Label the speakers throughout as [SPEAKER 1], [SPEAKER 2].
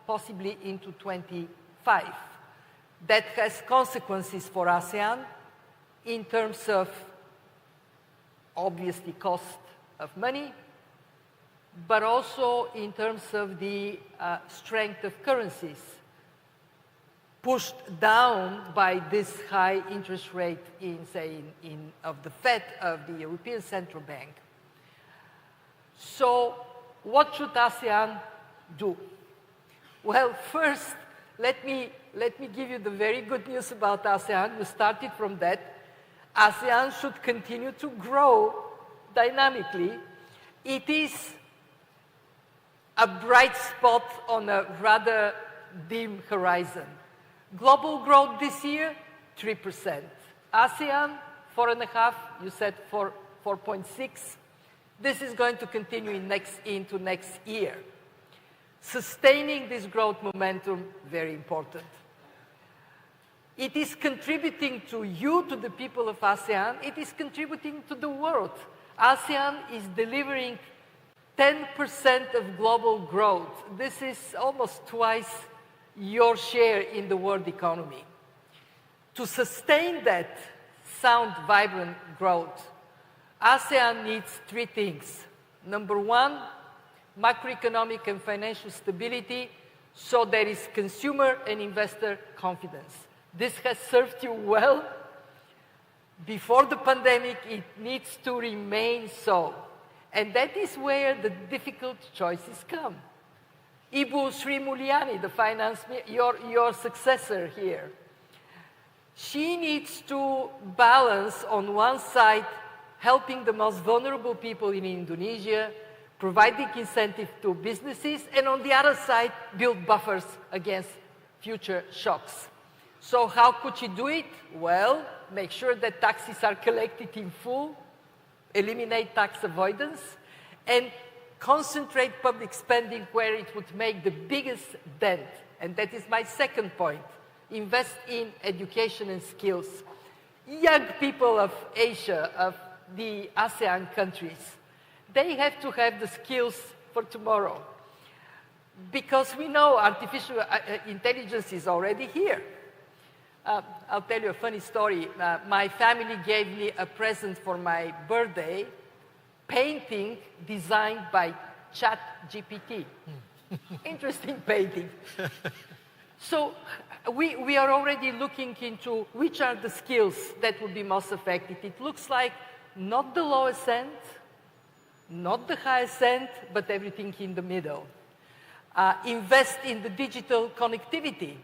[SPEAKER 1] possibly into 25. That has consequences for ASEAN in terms of, obviously, cost of money, but also in terms of the strength of currencies, pushed down by this high interest rate of the Fed, of the European Central Bank. So what should ASEAN do? Well, first, let me give you the very good news about ASEAN. We started from that. ASEAN should continue to grow dynamically. It is a bright spot on a rather dim horizon. Global growth this year, 3%. ASEAN, 4.5%, you said 4.6%. This is going to continue into next year. Sustaining this growth momentum, very important. It is contributing to you, to the people of ASEAN. It is contributing to the world. ASEAN is delivering 10% of global growth. This is almost twice your share in the world economy. To sustain that sound, vibrant growth, ASEAN needs three things. Number one, macroeconomic and financial stability, so there is consumer and investor confidence. This has served you well before the pandemic. It needs to remain so. And that is where the difficult choices come. Ibu Sri Mulyani, the finance, your successor here, she needs to balance on one side helping the most vulnerable people in Indonesia, providing incentive to businesses, and on the other side, build buffers against future shocks. So how could she do it? Well, make sure that taxes are collected in full, eliminate tax avoidance, and concentrate public spending where it would make the biggest dent. And that is my second point. Invest in education and skills. Young people of Asia, of the ASEAN countries, they have to have the skills for tomorrow. Because we know artificial intelligence is already here. I'll tell you a funny story. My family gave me a present for my birthday, painting designed by ChatGPT. Interesting painting. So we are already looking into which are the skills that would be most effective. It looks like not the lowest end, not the highest end, but everything in the middle. Invest in the digital connectivity.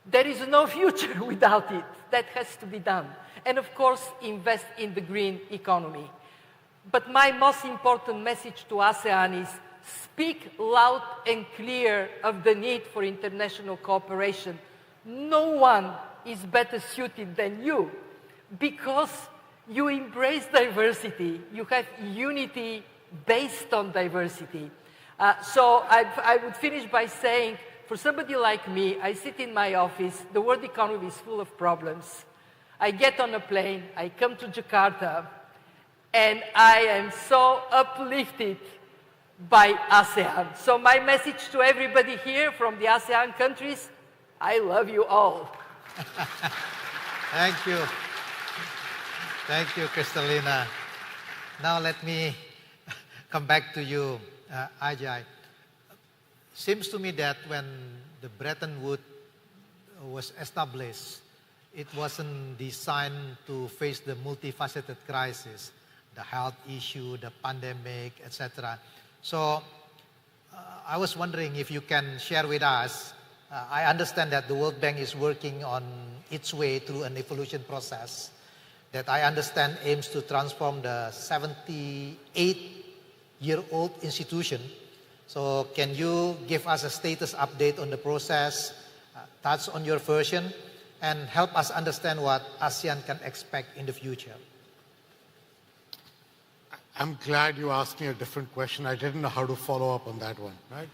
[SPEAKER 1] There is no future without it. That has to be done. And of course, invest in the green economy. But my most important message to ASEAN is speak loud and clear of the need for international cooperation. No one is better suited than you because you embrace diversity. You have unity based on diversity. So I would finish by saying, for somebody like me, I sit in my office, the world economy is full of problems. I get on a plane, I come to Jakarta, and I am so uplifted by ASEAN. So my message to everybody here from the ASEAN countries, I love you all.
[SPEAKER 2] Thank you. Thank you, Kristalina. Now let me come back to you, Ajay. Seems to me that when the Bretton Woods was established, it wasn't designed to face the multifaceted crisis, the health issue, the pandemic, etc. So I was wondering if you can share with us. I understand that the World Bank is working on its way through an evolution process that I understand aims to transform the 78-year-old institution. So can you give us a status update on the process, touch on your version, and help us understand what ASEAN can expect in the future?
[SPEAKER 3] I'm glad you asked me a different question. I didn't know how to follow up on that one, right?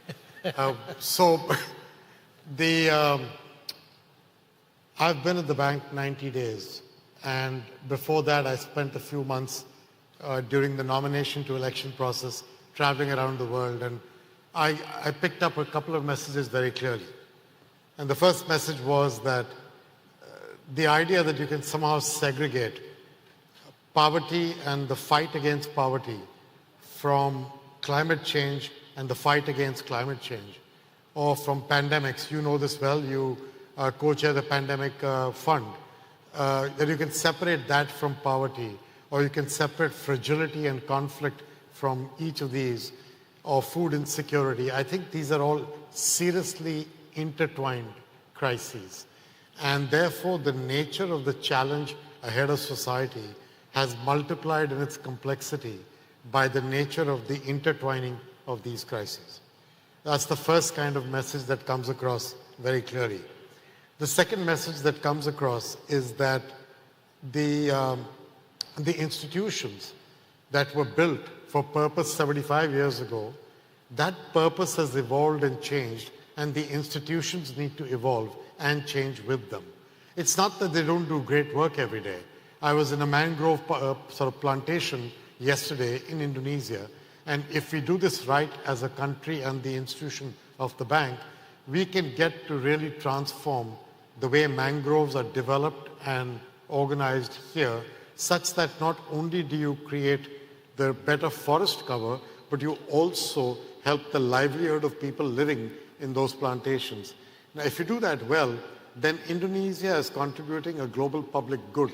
[SPEAKER 3] I've been at the bank 90 days. And before that, I spent a few months during the nomination to election process traveling around the world. And I picked up a couple of messages very clearly. And the first message was that the idea that you can somehow segregate poverty and the fight against poverty from climate change and the fight against climate change, or from pandemics. You know this well, you co-chair the pandemic fund, that you can separate that from poverty, or you can separate fragility and conflict from each of these, or food insecurity. I think these are all seriously intertwined crises. And therefore, the nature of the challenge ahead of society has multiplied in its complexity by the nature of the intertwining of these crises. That's the first kind of message that comes across very clearly. The second message that comes across is that the institutions that were built for purpose 75 years ago, that purpose has evolved and changed, and the institutions need to evolve and change with them. It's not that they don't do great work every day. I was in a mangrove sort of plantation yesterday in Indonesia, and if we do this right as a country and the institution of the bank, we can get to really transform the way mangroves are developed and organized here, such that not only do you create the better forest cover, but you also help the livelihood of people living in those plantations. Now, if you do that well, then Indonesia is contributing a global public good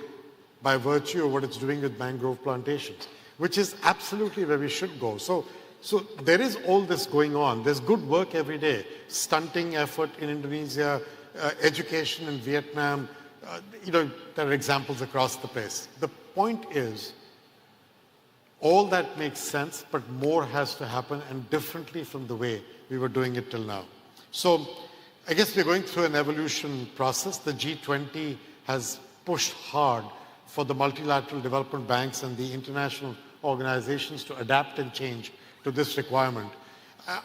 [SPEAKER 3] by virtue of what it's doing with mangrove plantations, which is absolutely where we should go. So there is all this going on. There's good work every day. Stunting effort in Indonesia, education in Vietnam. There are examples across the place. The point is, all that makes sense, but more has to happen, and differently from the way we were doing it till now. So I guess we're going through an evolution process. The G20 has pushed hard for the multilateral development banks and the international organizations to adapt and change to this requirement.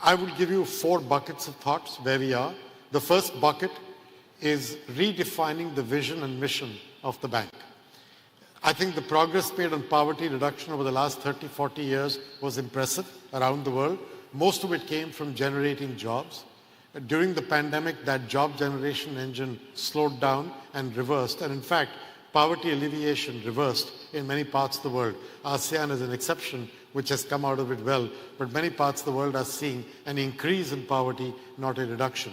[SPEAKER 3] I will give you 4 buckets of thoughts where we are. The first bucket is redefining the vision and mission of the bank. I think the progress made on poverty reduction over the last 30, 40 years was impressive around the world. Most of it came from generating jobs. During the pandemic, that job generation engine slowed down and reversed. And in fact, poverty alleviation reversed in many parts of the world. ASEAN is an exception, which has come out of it well, but many parts of the world are seeing an increase in poverty, not a reduction.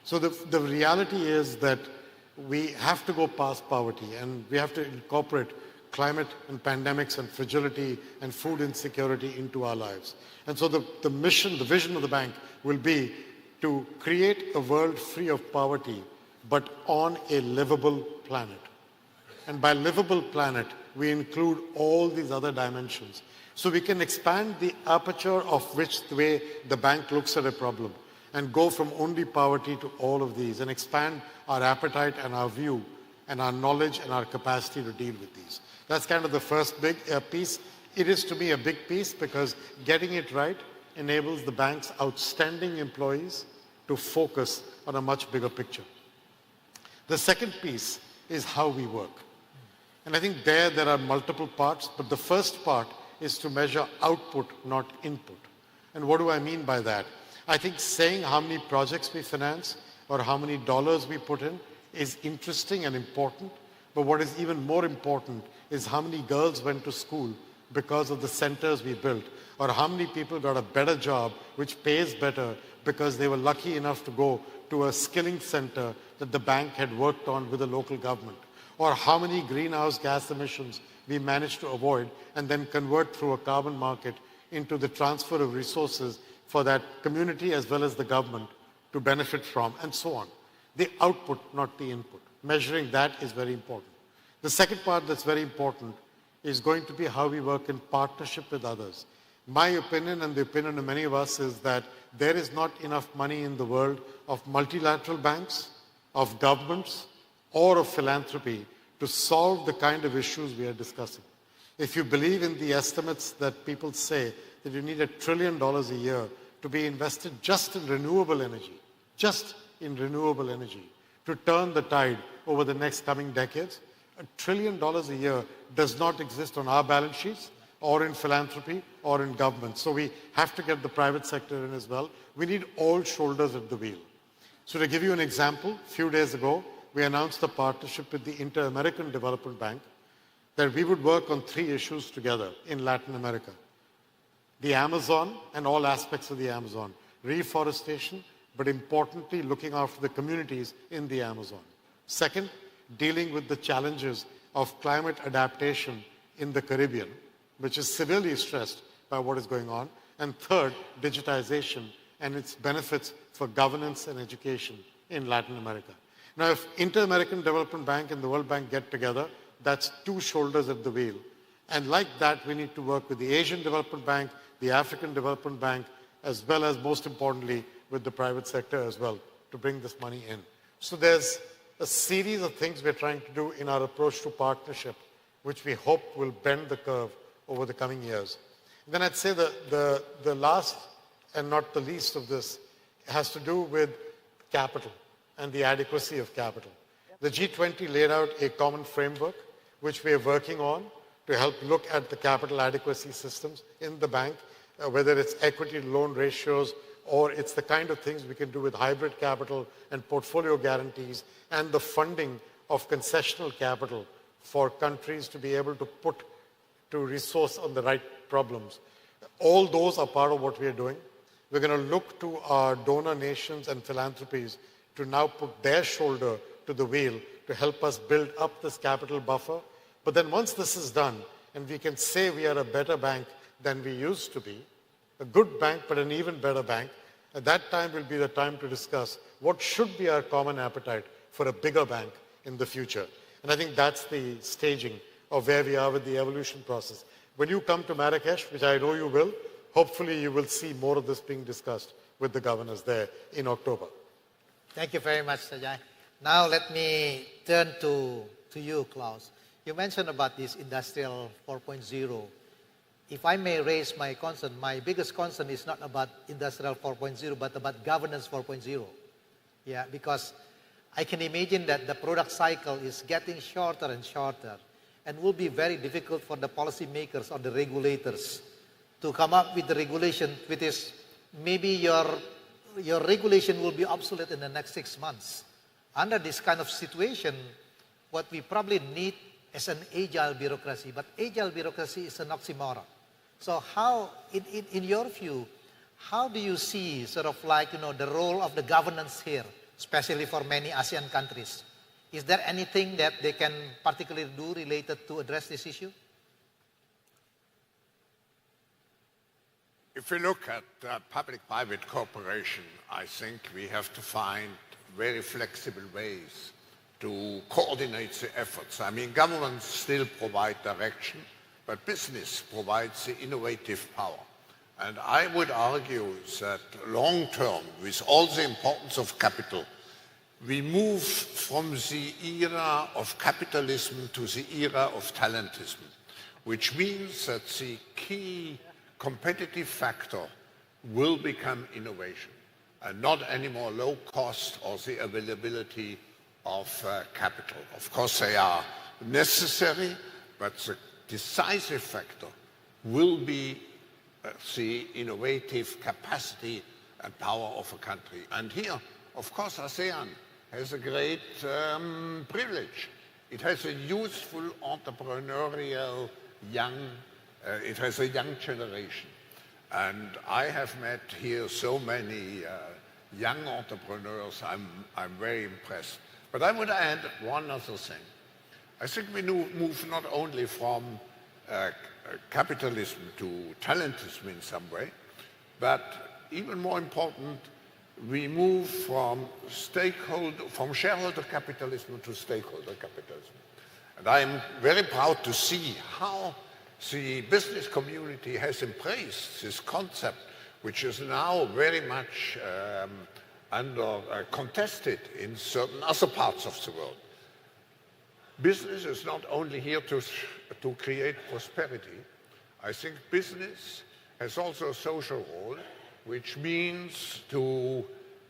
[SPEAKER 3] So the reality is that we have to go past poverty, and we have to incorporate climate and pandemics and fragility and food insecurity into our lives. And so the mission, the vision of the bank will be to create a world free of poverty, but on a livable planet. And by livable planet, we include all these other dimensions. So we can expand the aperture of which the way the bank looks at a problem and go from only poverty to all of these and expand our appetite and our view and our knowledge and our capacity to deal with these. That's kind of the first big piece. It is, to me, a big piece because getting it right enables the bank's outstanding employees to focus on a much bigger picture. The second piece is how we work. And I think there are multiple parts, but the first part is to measure output, not input. And what do I mean by that? I think saying how many projects we finance or how many dollars we put in is interesting and important, but what is even more important is how many girls went to school because of the centers we built, or how many people got a better job which pays better because they were lucky enough to go to a skilling center that the bank had worked on with the local government, or how many greenhouse gas emissions we managed to avoid and then convert through a carbon market into the transfer of resources for that community as well as the government to benefit from, and so on. The output, not the input. Measuring that is very important. The second part that's very important is going to be how we work in partnership with others. My opinion, and the opinion of many of us, is that there is not enough money in the world of multilateral banks, of governments, or of philanthropy to solve the kind of issues we are discussing. If you believe in the estimates that people say that you need $1 trillion a year to be invested just in renewable energy, to turn the tide over the next coming decades, $1 trillion a year does not exist on our balance sheets or in philanthropy or in government. So we have to get the private sector in as well. We need all shoulders at the wheel. So to give you an example, a few days ago, we announced a partnership with the Inter-American Development Bank that we would work on 3 issues together in Latin America. The Amazon and all aspects of the Amazon. Reforestation, but importantly, looking after the communities in the Amazon. Second, dealing with the challenges of climate adaptation in the Caribbean, which is severely stressed by what is going on. And third, digitization and its benefits for governance and education in Latin America. Now, if Inter-American Development Bank and the World Bank get together, that's 2 shoulders at the wheel. And like that, we need to work with the Asian Development Bank, the African Development Bank, as well as, most importantly, with the private sector as well, to bring this money in. So there's a series of things we're trying to do in our approach to partnership, which we hope will bend the curve over the coming years. And then I'd say the last and not the least of this has to do with capital and the adequacy of capital. The G20 laid out a common framework, which we are working on to help look at the capital adequacy systems in the bank, whether it's equity to loan ratios, or it's the kind of things we can do with hybrid capital and portfolio guarantees and the funding of concessional capital for countries to be able to put to resource on the right problems. All those are part of what we are doing. We're going to look to our donor nations and philanthropies to now put their shoulder to the wheel to help us build up this capital buffer. But then once this is done, and we can say we are a better bank than we used to be, a good bank but an even better bank, at that time will be the time to discuss what should be our common appetite for a bigger bank in the future. And I think that's the staging of where we are with the evolution process. When you come to Marrakesh, which I know you will, hopefully you will see more of this being discussed with the governors there in October.
[SPEAKER 2] Thank you very much, Sajai. Now let me turn to you, Klaus. You mentioned about this Industrial 4.0. If I may raise my concern, my biggest concern is not about Industrial 4.0, but about Governance 4.0. Yeah, because I can imagine that the product cycle is getting shorter and shorter, and will be very difficult for the policymakers or the regulators to come up with the regulation, which is maybe your regulation will be obsolete in the next 6 months. Under this kind of situation, what we probably need is an agile bureaucracy, but agile bureaucracy is an oxymoron. So how, in your view, how do you see sort of like, the role of the governance here, especially for many ASEAN countries? Is there anything that they can particularly do related to address this issue?
[SPEAKER 4] If we look at public-private cooperation, I think we have to find very flexible ways to coordinate the efforts. I mean, governments still provide direction, but business provides the innovative power. And I would argue that long-term, with all the importance of capital, we move from the era of capitalism to the era of talentism, which means that the key competitive factor will become innovation, and not anymore low cost or the availability of capital. Of course, they are necessary, but the decisive factor will be the innovative capacity and power of a country. And here, of course, ASEAN has a great privilege. It has a useful entrepreneurial it has a young generation. And I have met here so many young entrepreneurs. I'm very impressed. But I would add one other thing. I think we move not only from capitalism to talentism in some way, but even more important, we move from shareholder capitalism to stakeholder capitalism. And I am very proud to see how the business community has embraced this concept, which is now very much contested in certain other parts of the world. Business is not only here to create prosperity. I think business has also a social role, which means to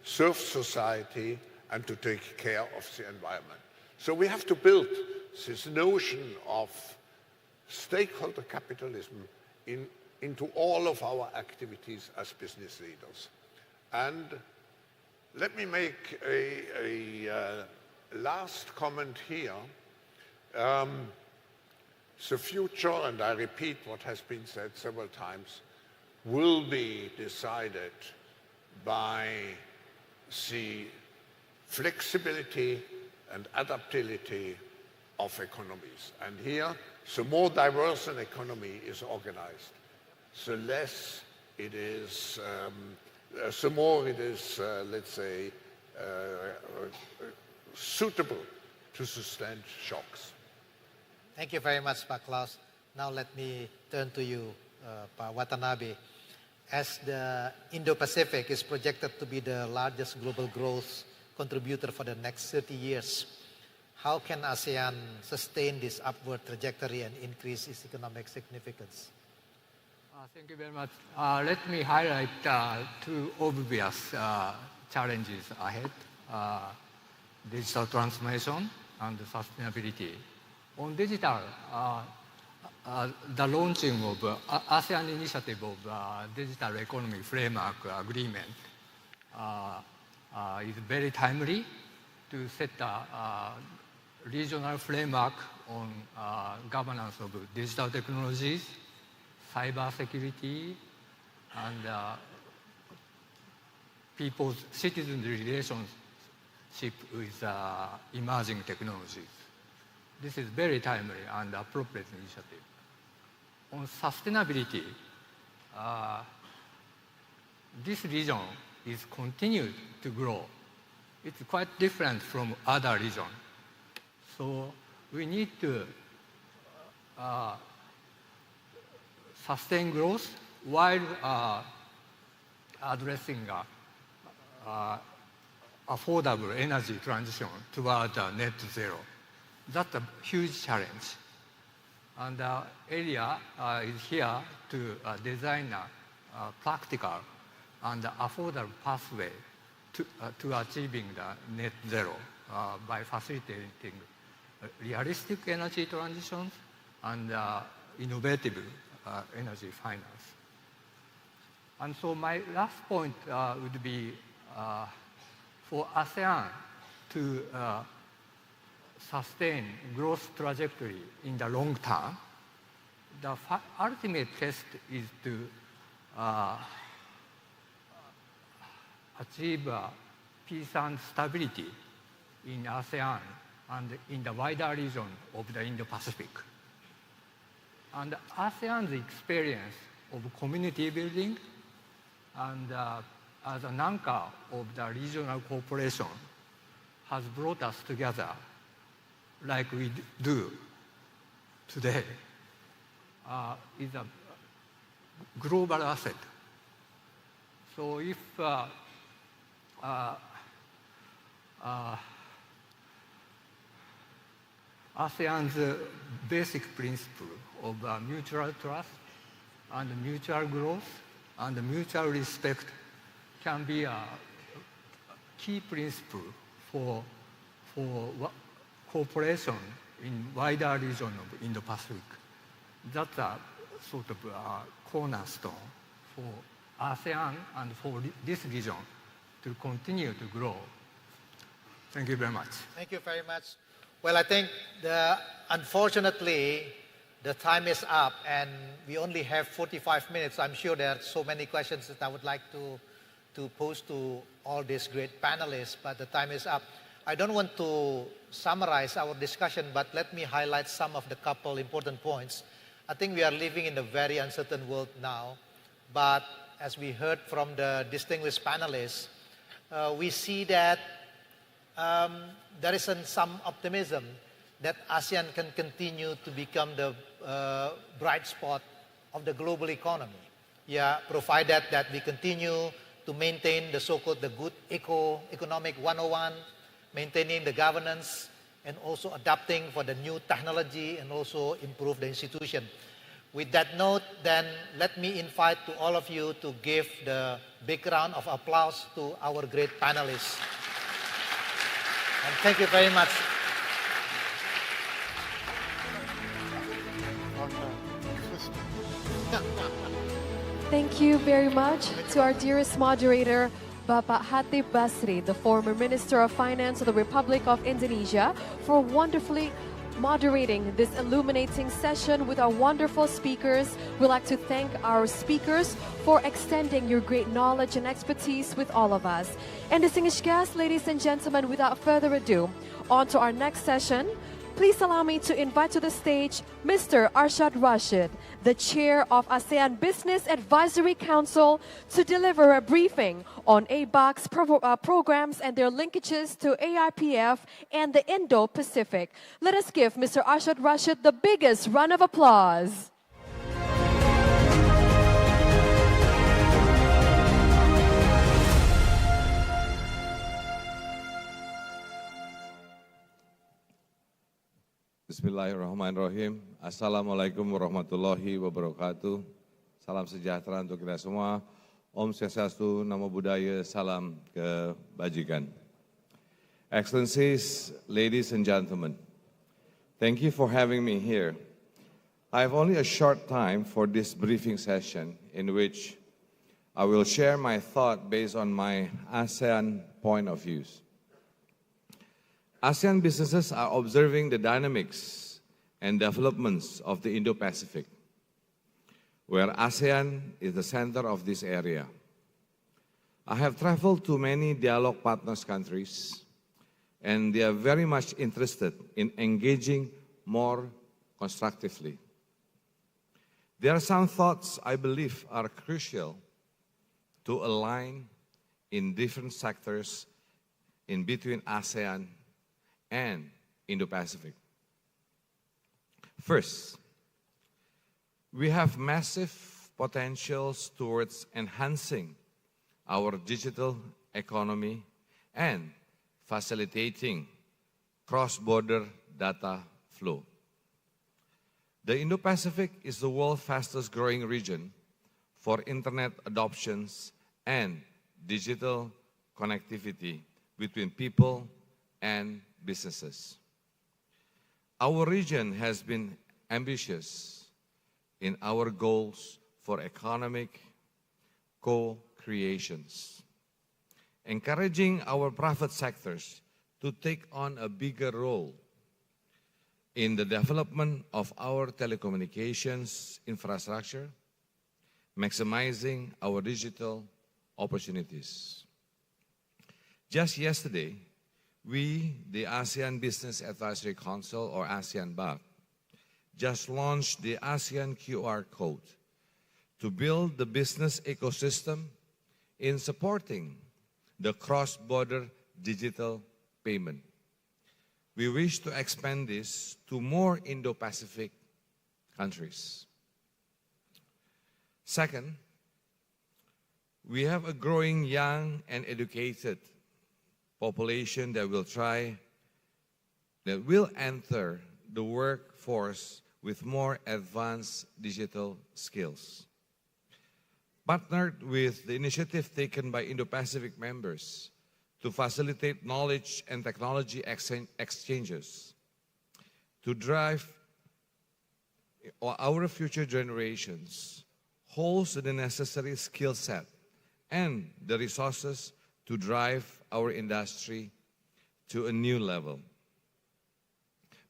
[SPEAKER 4] serve society and to take care of the environment. So we have to build this notion of stakeholder capitalism in into all of our activities as business leaders. And let me make a last comment here. The future, and I repeat what has been said several times, will be decided by the flexibility and adaptability of economies. And here, the more diverse an economy is organized, the less it is, the more it is, let's say, suitable to sustain shocks.
[SPEAKER 2] Thank you very much, Pak Klaus. Now let me turn to you, Pak Watanabe. As the Indo-Pacific is projected to be the largest global growth contributor for the next 30 years, how can ASEAN sustain this upward trajectory and increase its economic significance?
[SPEAKER 5] Thank you very much. Let me highlight two obvious challenges ahead: digital transformation and sustainability. On digital, the launching of ASEAN initiative of Digital Economy Framework Agreement is very timely to set a regional framework on governance of digital technologies, cyber security, and people's citizen relationship with emerging technologies. This is very timely and appropriate initiative. On sustainability, this region is continued to grow. It's quite different from other regions. So we need to sustain growth while addressing affordable energy transition toward net zero. That's a huge challenge. And the area is here to design a practical and affordable pathway to achieving the net zero by facilitating realistic energy transitions and innovative energy finance. And so my last point would be for ASEAN to sustain growth trajectory in the long term, the ultimate test is to achieve peace and stability in ASEAN and in the wider region of the Indo-Pacific. And ASEAN's experience of community building and as an anchor of the regional cooperation has brought us together like we do today, is a global asset. So if ASEAN's basic principle of mutual trust and mutual growth and mutual respect can be a key principle for cooperation in wider region of Indo-Pacific. That's a sort of a cornerstone for ASEAN and for this region to continue to grow. Thank you very much.
[SPEAKER 2] Thank you very much. Well, I think unfortunately the time is up and we only have 45 minutes. I'm sure there are so many questions that I would like to pose to all these great panelists, but the time is up. I don't want to summarize our discussion, but let me highlight some of the couple important points. I think we are living in a very uncertain world now, but as we heard from the distinguished panelists, we see that there is some optimism that ASEAN can continue to become the bright spot of the global economy. Yeah, provided that we continue to maintain the so-called the good economic 101, maintaining the governance, and also adapting for the new technology and also improve the institution. With that note, then let me invite to all of you to give the big round of applause to our great panelists. And thank you very much.
[SPEAKER 6] Thank you very much to our dearest moderator, Bapak Hatip Basri, the former Minister of Finance of the Republic of Indonesia, for wonderfully moderating this illuminating session with our wonderful speakers. We'd like to thank our speakers for extending your great knowledge and expertise with all of us. And distinguished guests, ladies and gentlemen, without further ado, on to our next session. Please allow me to invite to the stage Mr. Arshad Rashid, the Chair of ASEAN Business Advisory Council, to deliver a briefing on ABAC's programs and their linkages to AIPF and the Indo-Pacific. Let us give Mr. Arshad Rashid the biggest round of applause.
[SPEAKER 7] Bismillahirrahmanirrahim. Assalamualaikum warahmatullahi wabarakatuh. Salam sejahtera untuk kita semua. Om Swastiastu, Namo Buddhaya, salam kebajikan. Excellencies, ladies and gentlemen, thank you for having me here. I have only a short time for this briefing session in which I will share my thought based on my ASEAN point of views. ASEAN businesses are observing the dynamics and developments of the Indo-Pacific, where ASEAN is the center of this area. I have traveled to many dialogue partners countries, and they are very much interested in engaging more constructively. There are some thoughts I believe are crucial to align in different sectors in between ASEAN and Indo-Pacific. First, we have massive potentials towards enhancing our digital economy and facilitating cross-border data flow. The Indo-Pacific is the world's fastest growing region for internet adoptions and digital connectivity between people and businesses. Our region has been ambitious in our goals for economic co-creations, encouraging our private sectors to take on a bigger role in the development of our telecommunications infrastructure, maximizing our digital opportunities. Just yesterday, we, the ASEAN Business Advisory Council, or ASEAN BAC, just launched the ASEAN QR Code to build the business ecosystem in supporting the cross-border digital payment. We wish to expand this to more Indo-Pacific countries. Second, we have a growing young and educated population that will enter the workforce with more advanced digital skills. Partnered with the initiative taken by Indo-Pacific members to facilitate knowledge and technology exchanges, to drive our future generations holds the necessary skill set and the resources to drive our industry to a new level.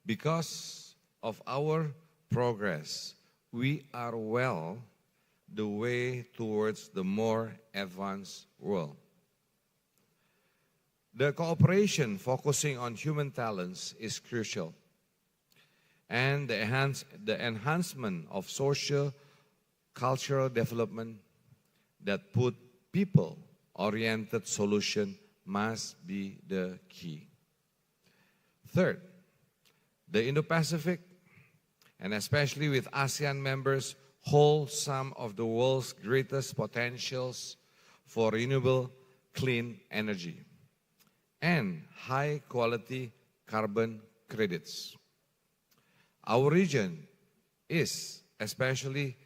[SPEAKER 7] Because of our progress, we are well the way towards the more advanced world. The cooperation focusing on human talents is crucial, and the enhancement of social, cultural development that put people-oriented solution must be the key. Third, the Indo-Pacific, and especially with ASEAN members, hold some of the world's greatest potentials for renewable clean energy and high-quality carbon credits. Our region is especially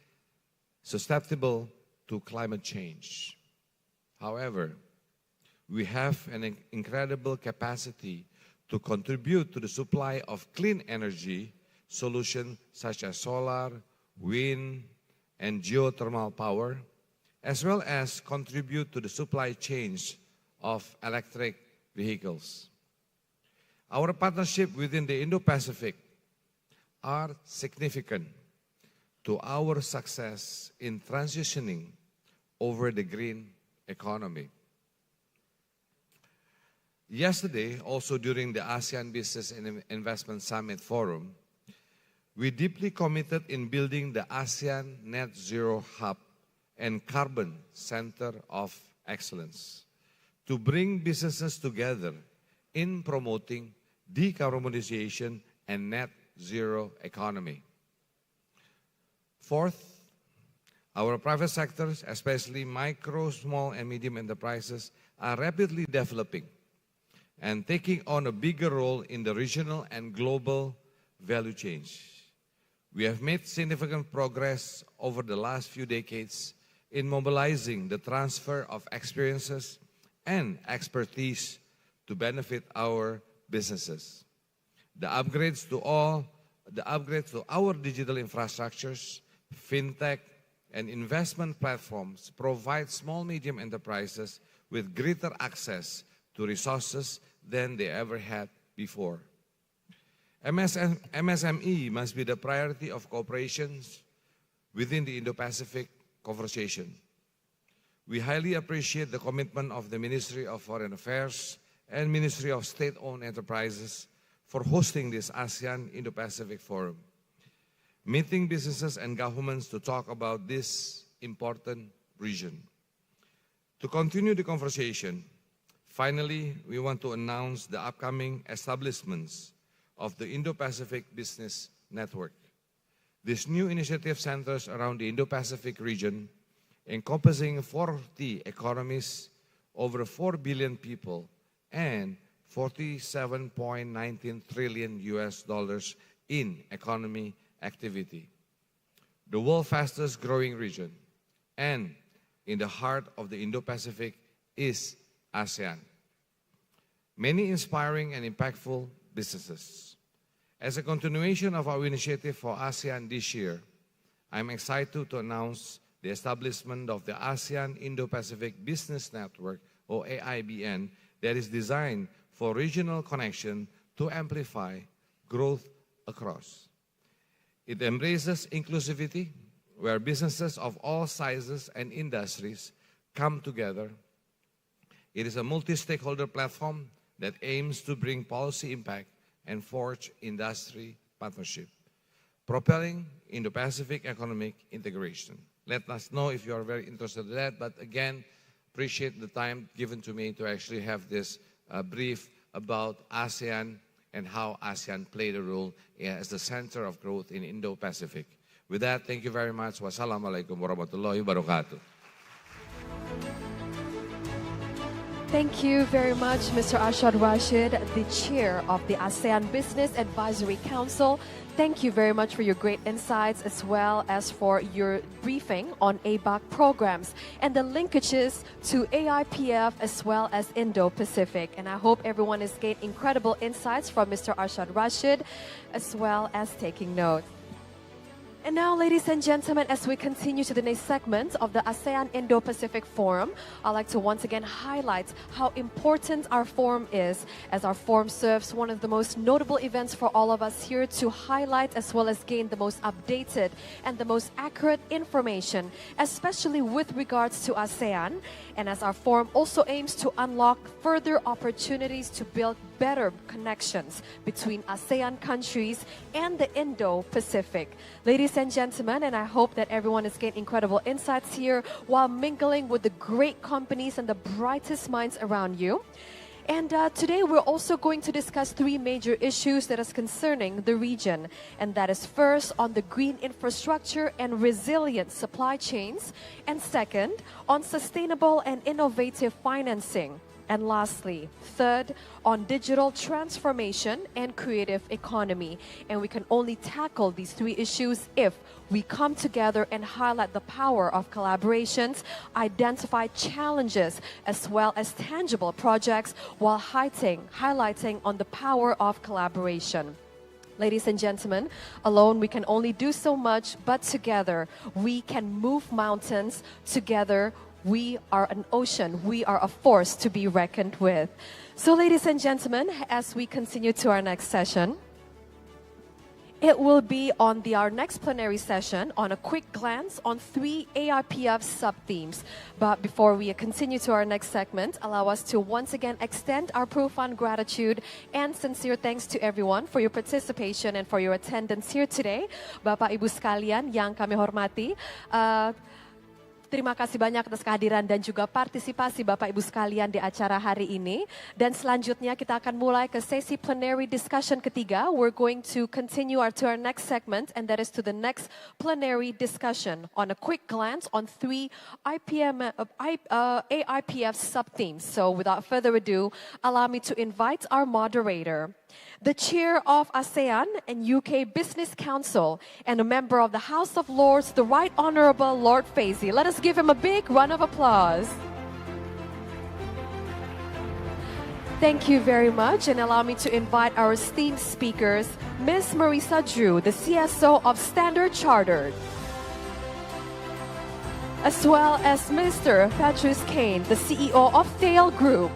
[SPEAKER 7] susceptible to climate change. However, we have an incredible capacity to contribute to the supply of clean energy solutions such as solar, wind, and geothermal power as well as contribute to the supply chains of electric vehicles. Our partnership within the Indo-Pacific are significant to our success in transitioning over the green economy. Yesterday, also during the ASEAN Business and Investment Summit Forum, we deeply committed in building the ASEAN Net Zero Hub and Carbon Center of Excellence to bring businesses together in promoting decarbonization and net zero economy. Fourth, our private sectors, especially micro, small, and medium enterprises, are rapidly developing and taking on a bigger role in the regional and global value chains. We have made significant progress over the last few decades in mobilizing the transfer of experiences and expertise to benefit our businesses. The upgrades to our digital infrastructures, fintech, and investment platforms provide small, medium enterprises with greater access to resources than they ever had before. MSME must be the priority of cooperations within the Indo-Pacific conversation. We highly appreciate the commitment of the Ministry of Foreign Affairs and Ministry of State-Owned Enterprises for hosting this ASEAN Indo-Pacific Forum, meeting businesses and governments to talk about this important region. To continue the conversation, finally, we want to announce the upcoming establishments of the Indo-Pacific Business Network. This new initiative centers around the Indo-Pacific region, encompassing 40 economies, over 4 billion people, and 47.19 trillion US dollars in economy activity. The world's fastest growing region and in the heart of the Indo-Pacific is ASEAN. Many inspiring and impactful businesses. As a continuation of our initiative for ASEAN this year, I'm excited to announce the establishment of the ASEAN Indo-Pacific Business Network, or AIBN, that is designed for regional connection to amplify growth across. It embraces inclusivity, where businesses of all sizes and industries come together. It is a multi-stakeholder platform that aims to bring policy impact and forge industry partnership, propelling Indo-Pacific economic integration. Let us know if you are very interested in that, but again, appreciate the time given to me to actually have this brief about ASEAN and how ASEAN played a role as the center of growth in Indo-Pacific. With that, thank you very much. Wassalamualaikum warahmatullahi wabarakatuh.
[SPEAKER 6] Thank you very much, Mr. Arshad Rashid, the chair of the ASEAN Business Advisory Council. Thank you very much for your great insights as well as for your briefing on ABAC programs and the linkages to AIPF as well as Indo-Pacific. And I hope everyone has gained incredible insights from Mr. Arshad Rashid as well as taking notes. And now, ladies and gentlemen, as we continue to the next segment of the ASEAN Indo-Pacific Forum, I'd like to once again highlight how important our forum is, as our forum serves one of the most notable events for all of us here to highlight as well as gain the most updated and the most accurate information, especially with regards to ASEAN, and as our forum also aims to unlock further opportunities to build better connections between ASEAN countries and the Indo-Pacific. Ladies and gentlemen, and I hope that everyone has gained incredible insights here while mingling with the great companies and the brightest minds around you. And today we're also going to discuss three major issues that is concerning the region. And that is first on the green infrastructure and resilient supply chains. And second, on sustainable and innovative financing. And lastly, third, on digital transformation and creative economy. And we can only tackle these three issues if we come together and highlight the power of collaborations, identify challenges, as well as tangible projects while highlighting on the power of collaboration. Ladies and gentlemen, alone we can only do so much, but together we can move mountains. Together we are an ocean. We are a force to be reckoned with. So ladies and gentlemen, as we continue to our next session, it will be on our next plenary session on a quick glance on 3 AIPF sub-themes. But before we continue to our next segment, allow us to once again extend our profound gratitude and sincere thanks to everyone for your participation and for your attendance here today. Bapak Ibu sekalian yang kami hormati, terima kasih banyak atas kehadiran dan juga partisipasi Bapak Ibu sekalian di acara hari ini. Dan selanjutnya kita akan mulai ke sesi plenary discussion ketiga. We're going to continue to our next segment, and that is to the next plenary discussion on a quick glance on 3 AIPF sub-themes. So without further ado, allow me to invite our moderator, the chair of ASEAN and UK Business Council and a member of the House of Lords, the Right Honourable Lord Faizi. Let us give him a big round of applause. Thank you very much, and allow me to invite our esteemed speakers, Ms. Marisa Drew, the CSO of Standard Chartered, as well as Mr. Patrice Kane, the CEO of Thale Group,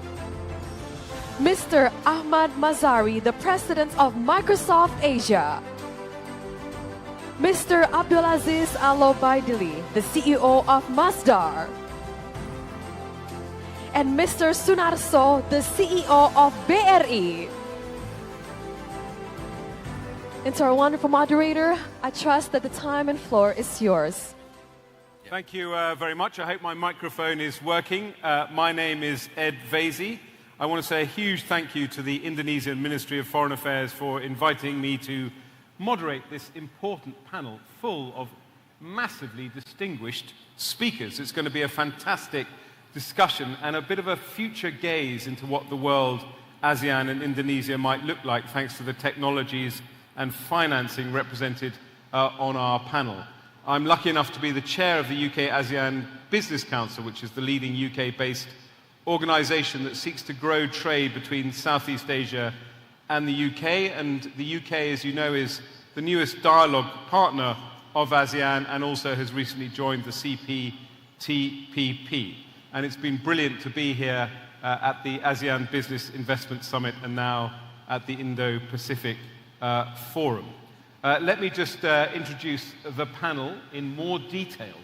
[SPEAKER 6] Mr. Ahmad Mazari, the President of Microsoft Asia, Mr. Abdulaziz Alobaidili, the CEO of Masdar, and Mr. Sunarso, the CEO of BRI. And to our wonderful moderator, I trust that the time and floor is yours.
[SPEAKER 8] Thank you very much. I hope my microphone is working. My name is Ed Faizi. I want to say a huge thank you to the Indonesian Ministry of Foreign Affairs for inviting me to moderate this important panel full of massively distinguished speakers. It's going to be a fantastic discussion and a bit of a future gaze into what the world, ASEAN and Indonesia might look like thanks to the technologies and financing represented on our panel. I'm lucky enough to be the chair of the UK ASEAN Business Council, which is the leading UK-based organisation that seeks to grow trade between Southeast Asia and the UK. And the UK, as you know, is the newest dialogue partner of ASEAN and also has recently joined the CPTPP. And it's been brilliant to be here at the ASEAN Business Investment Summit and now at the Indo-Pacific Forum. Let me just introduce the panel in more detail.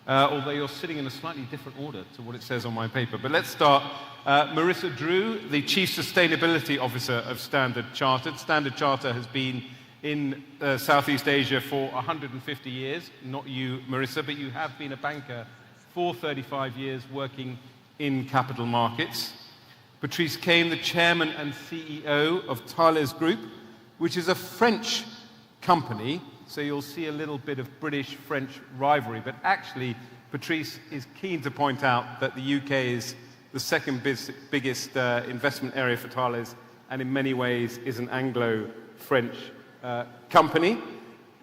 [SPEAKER 8] Although you're sitting in a slightly different order to what it says on my paper. But let's start. Marisa Drew, the Chief Sustainability Officer of Standard Chartered. Standard Chartered has been in Southeast Asia for 150 years. Not you, Marisa, but you have been a banker for 35 years working in capital markets. Patrice Kane, the Chairman and CEO of Thales Group, which is a French company. So you'll see a little bit of British-French rivalry, but actually Patrice is keen to point out that the UK is the second biggest investment area for Thales and in many ways is an Anglo-French company.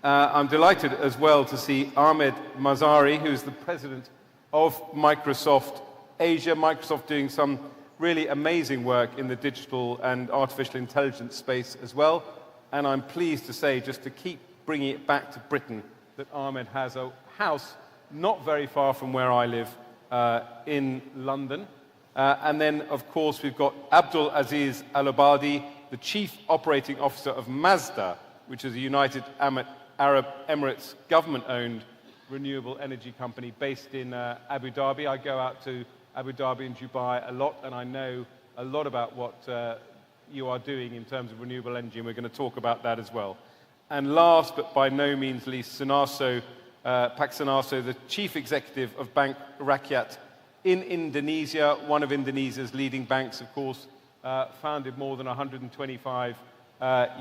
[SPEAKER 8] I'm delighted as well to see Ahmed Mazari, who's the president of Microsoft Asia. Microsoft doing some really amazing work in the digital and artificial intelligence space as well. And I'm pleased to say, just to keep bringing it back to Britain, that Ahmed has a house not very far from where I live in London. And then, of course, we've got Abdul Aziz Al-Abadi, the Chief Operating Officer of Masdar, which is a United Arab Emirates government-owned renewable energy company based in Abu Dhabi. I go out to Abu Dhabi and Dubai a lot, and I know a lot about what you are doing in terms of renewable energy, and we're going to talk about that as well. And last, but by no means least, Sunarso, Pak Sunarso, the Chief Executive of Bank Rakyat in Indonesia, one of Indonesia's leading banks, of course, founded more than 125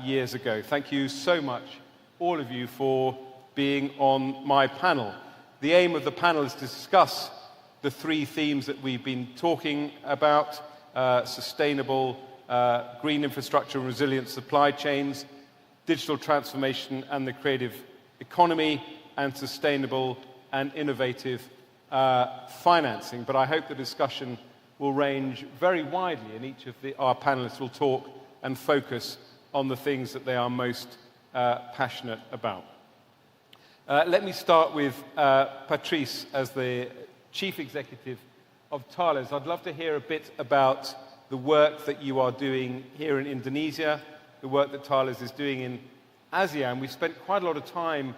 [SPEAKER 8] years ago. Thank you so much, all of you, for being on my panel. The aim of the panel is to discuss the 3 themes that we've been talking about: sustainable green infrastructure and resilient supply chains, digital transformation and the creative economy, and sustainable and innovative financing. But I hope the discussion will range very widely, and each of our panelists will talk and focus on the things that they are most passionate about. Let me start with Patrice as the Chief Executive of Thales. I'd love to hear a bit about the work that you are doing here in Indonesia, the work that Thales is doing in ASEAN. We spent quite a lot of time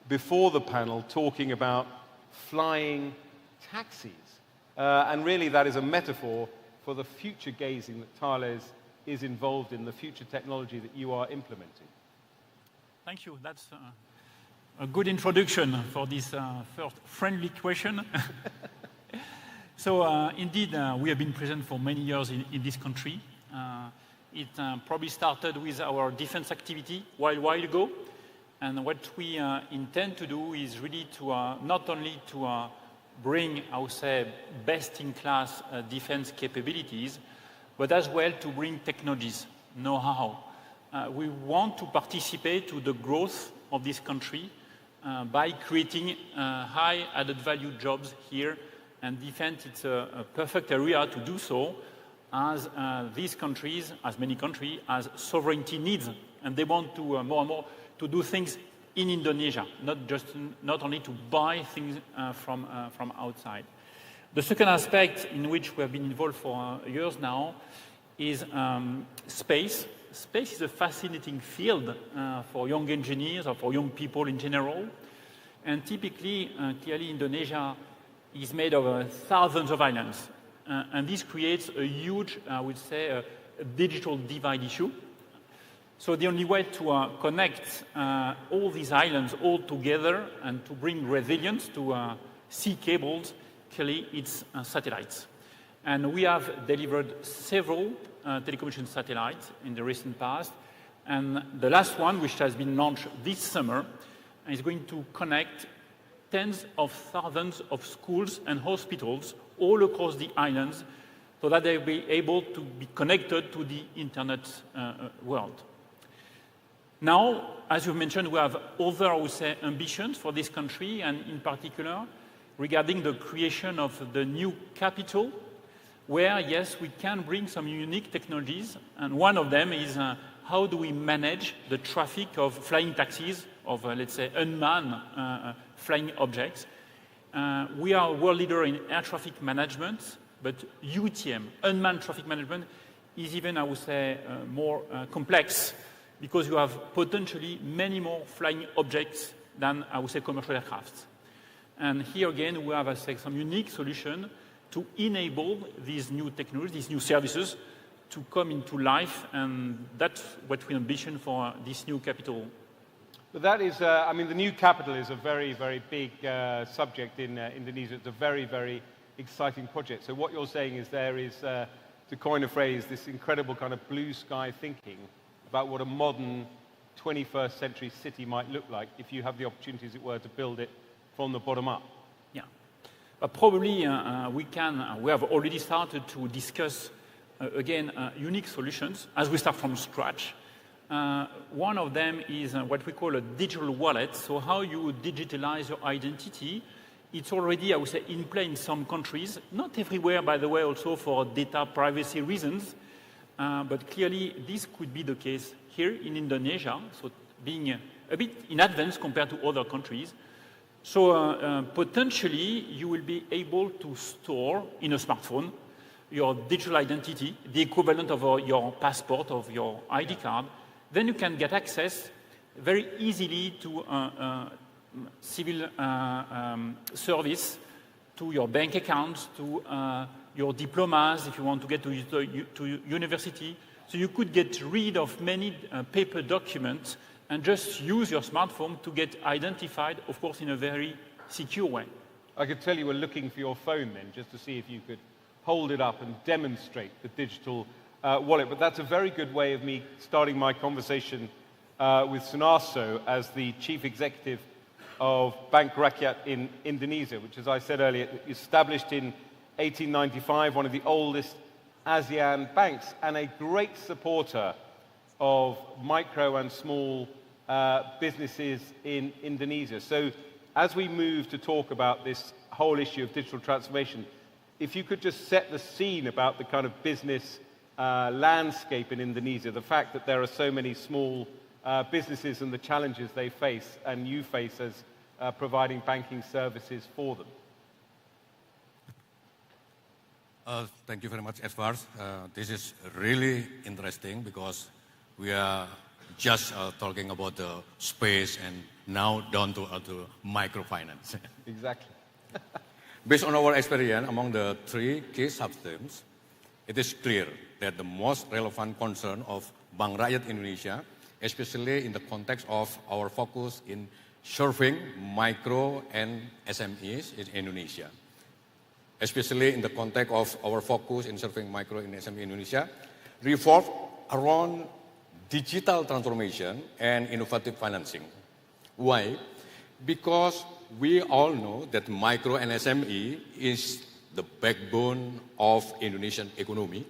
[SPEAKER 8] before the panel talking about flying taxis. And really that is a metaphor for the future gazing that Thales is involved in, the future technology that you are implementing.
[SPEAKER 9] Thank you. That's a good introduction for this first friendly question. So indeed, we have been present for many years in this country. It probably started with our defense activity a while ago. And what we intend to do is really to not only to bring, I would say, best-in-class defense capabilities, but as well to bring technologies, know-how. We want to participate to the growth of this country by creating high added value jobs here, and defense it's a perfect area to do so, as these countries, as many countries, as sovereignty needs, and they want to more and more to do things in Indonesia, not only to buy things from outside. The second aspect in which we have been involved for years now is space. Space is a fascinating field for young engineers or for young people in general. And typically, clearly, Indonesia is made of thousands of islands. And this creates a huge, I would say, a digital divide issue. So the only way to connect all these islands all together and to bring resilience to sea cables, clearly it's satellites. And we have delivered several telecommunication satellites in the recent past. And the last one, which has been launched this summer, is going to connect tens of thousands of schools and hospitals all across the islands so that they'll be able to be connected to the internet world. Now, as you mentioned, we have other, I would say, ambitions for this country, and in particular, regarding the creation of the new capital, where, yes, we can bring some unique technologies, and one of them is how do we manage the traffic of flying taxis, of, let's say, unmanned flying objects. We are a world leader in air traffic management, but UTM, unmanned traffic management, is even, I would say, more complex, because you have potentially many more flying objects than, I would say, commercial aircraft. And here again, we have, I say, some unique solution to enable these new technologies, these new services, to come into life, and that's what we ambition for this new capital.
[SPEAKER 8] But that is, I mean, the new capital is a very, very big subject in Indonesia. It's a very, very exciting project. So what you're saying is there is, to coin a phrase, this incredible kind of blue sky thinking about what a modern 21st century city might look like if you have the opportunity, as it were, to build it from the bottom up.
[SPEAKER 9] Yeah. Probably we have already started to discuss, again, unique solutions as we start from scratch. One of them is what we call a digital wallet. So how you digitalize your identity. It's already, I would say, in play in some countries. Not everywhere, by the way, also for data privacy reasons. But clearly, this could be the case here in Indonesia, so being a bit in advance compared to other countries. So potentially, you will be able to store in a smartphone your digital identity, the equivalent of your passport, of your ID card. Then you can get access very easily to civil service, to your bank accounts, to your diplomas if you want to get to university. So you could get rid of many paper documents and just use your smartphone to get identified, of course, in a very secure way.
[SPEAKER 8] I could tell you were looking for your phone then, just to see if you could hold it up and demonstrate the digital wallet. But that's a very good way of me starting my conversation with Sunarso as the Chief Executive of Bank Rakyat in Indonesia, which, as I said earlier, established in 1895, one of the oldest ASEAN banks, and a great supporter of micro and small businesses in Indonesia. So as we move to talk about this whole issue of digital transformation, if you could just set the scene about the kind of business landscape in Indonesia, the fact that there are so many small businesses and the challenges they face and you face as providing banking services for them?
[SPEAKER 10] Thank you very much, Edward. This is really interesting because we are just talking about the space and now down to microfinance.
[SPEAKER 8] Exactly.
[SPEAKER 10] Based on our experience among the three key subthemes, it is clear that the most relevant concern of Bank Rakyat Indonesia, especially in the context of our focus in serving micro and SMEs in Indonesia, especially in the context of our focus in serving micro and SME in Indonesia, revolve around digital transformation and innovative financing. Why? Because we all know that micro and SME is the backbone of Indonesian economy.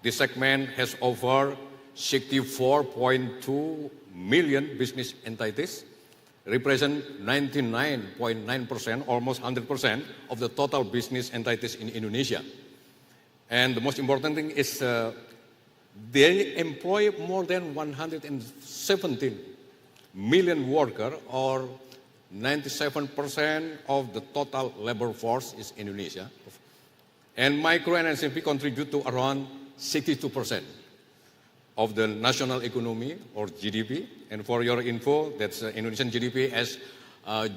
[SPEAKER 10] This segment has over 64.2 million business entities, represent 99.9%, almost 100% of the total business entities in Indonesia. And the most important thing is they employ more than 117 million workers, or 97% of the total labor force is Indonesia. And micro and SME contribute to around 62% of the national economy or GDP. And for your info, that's Indonesian GDP as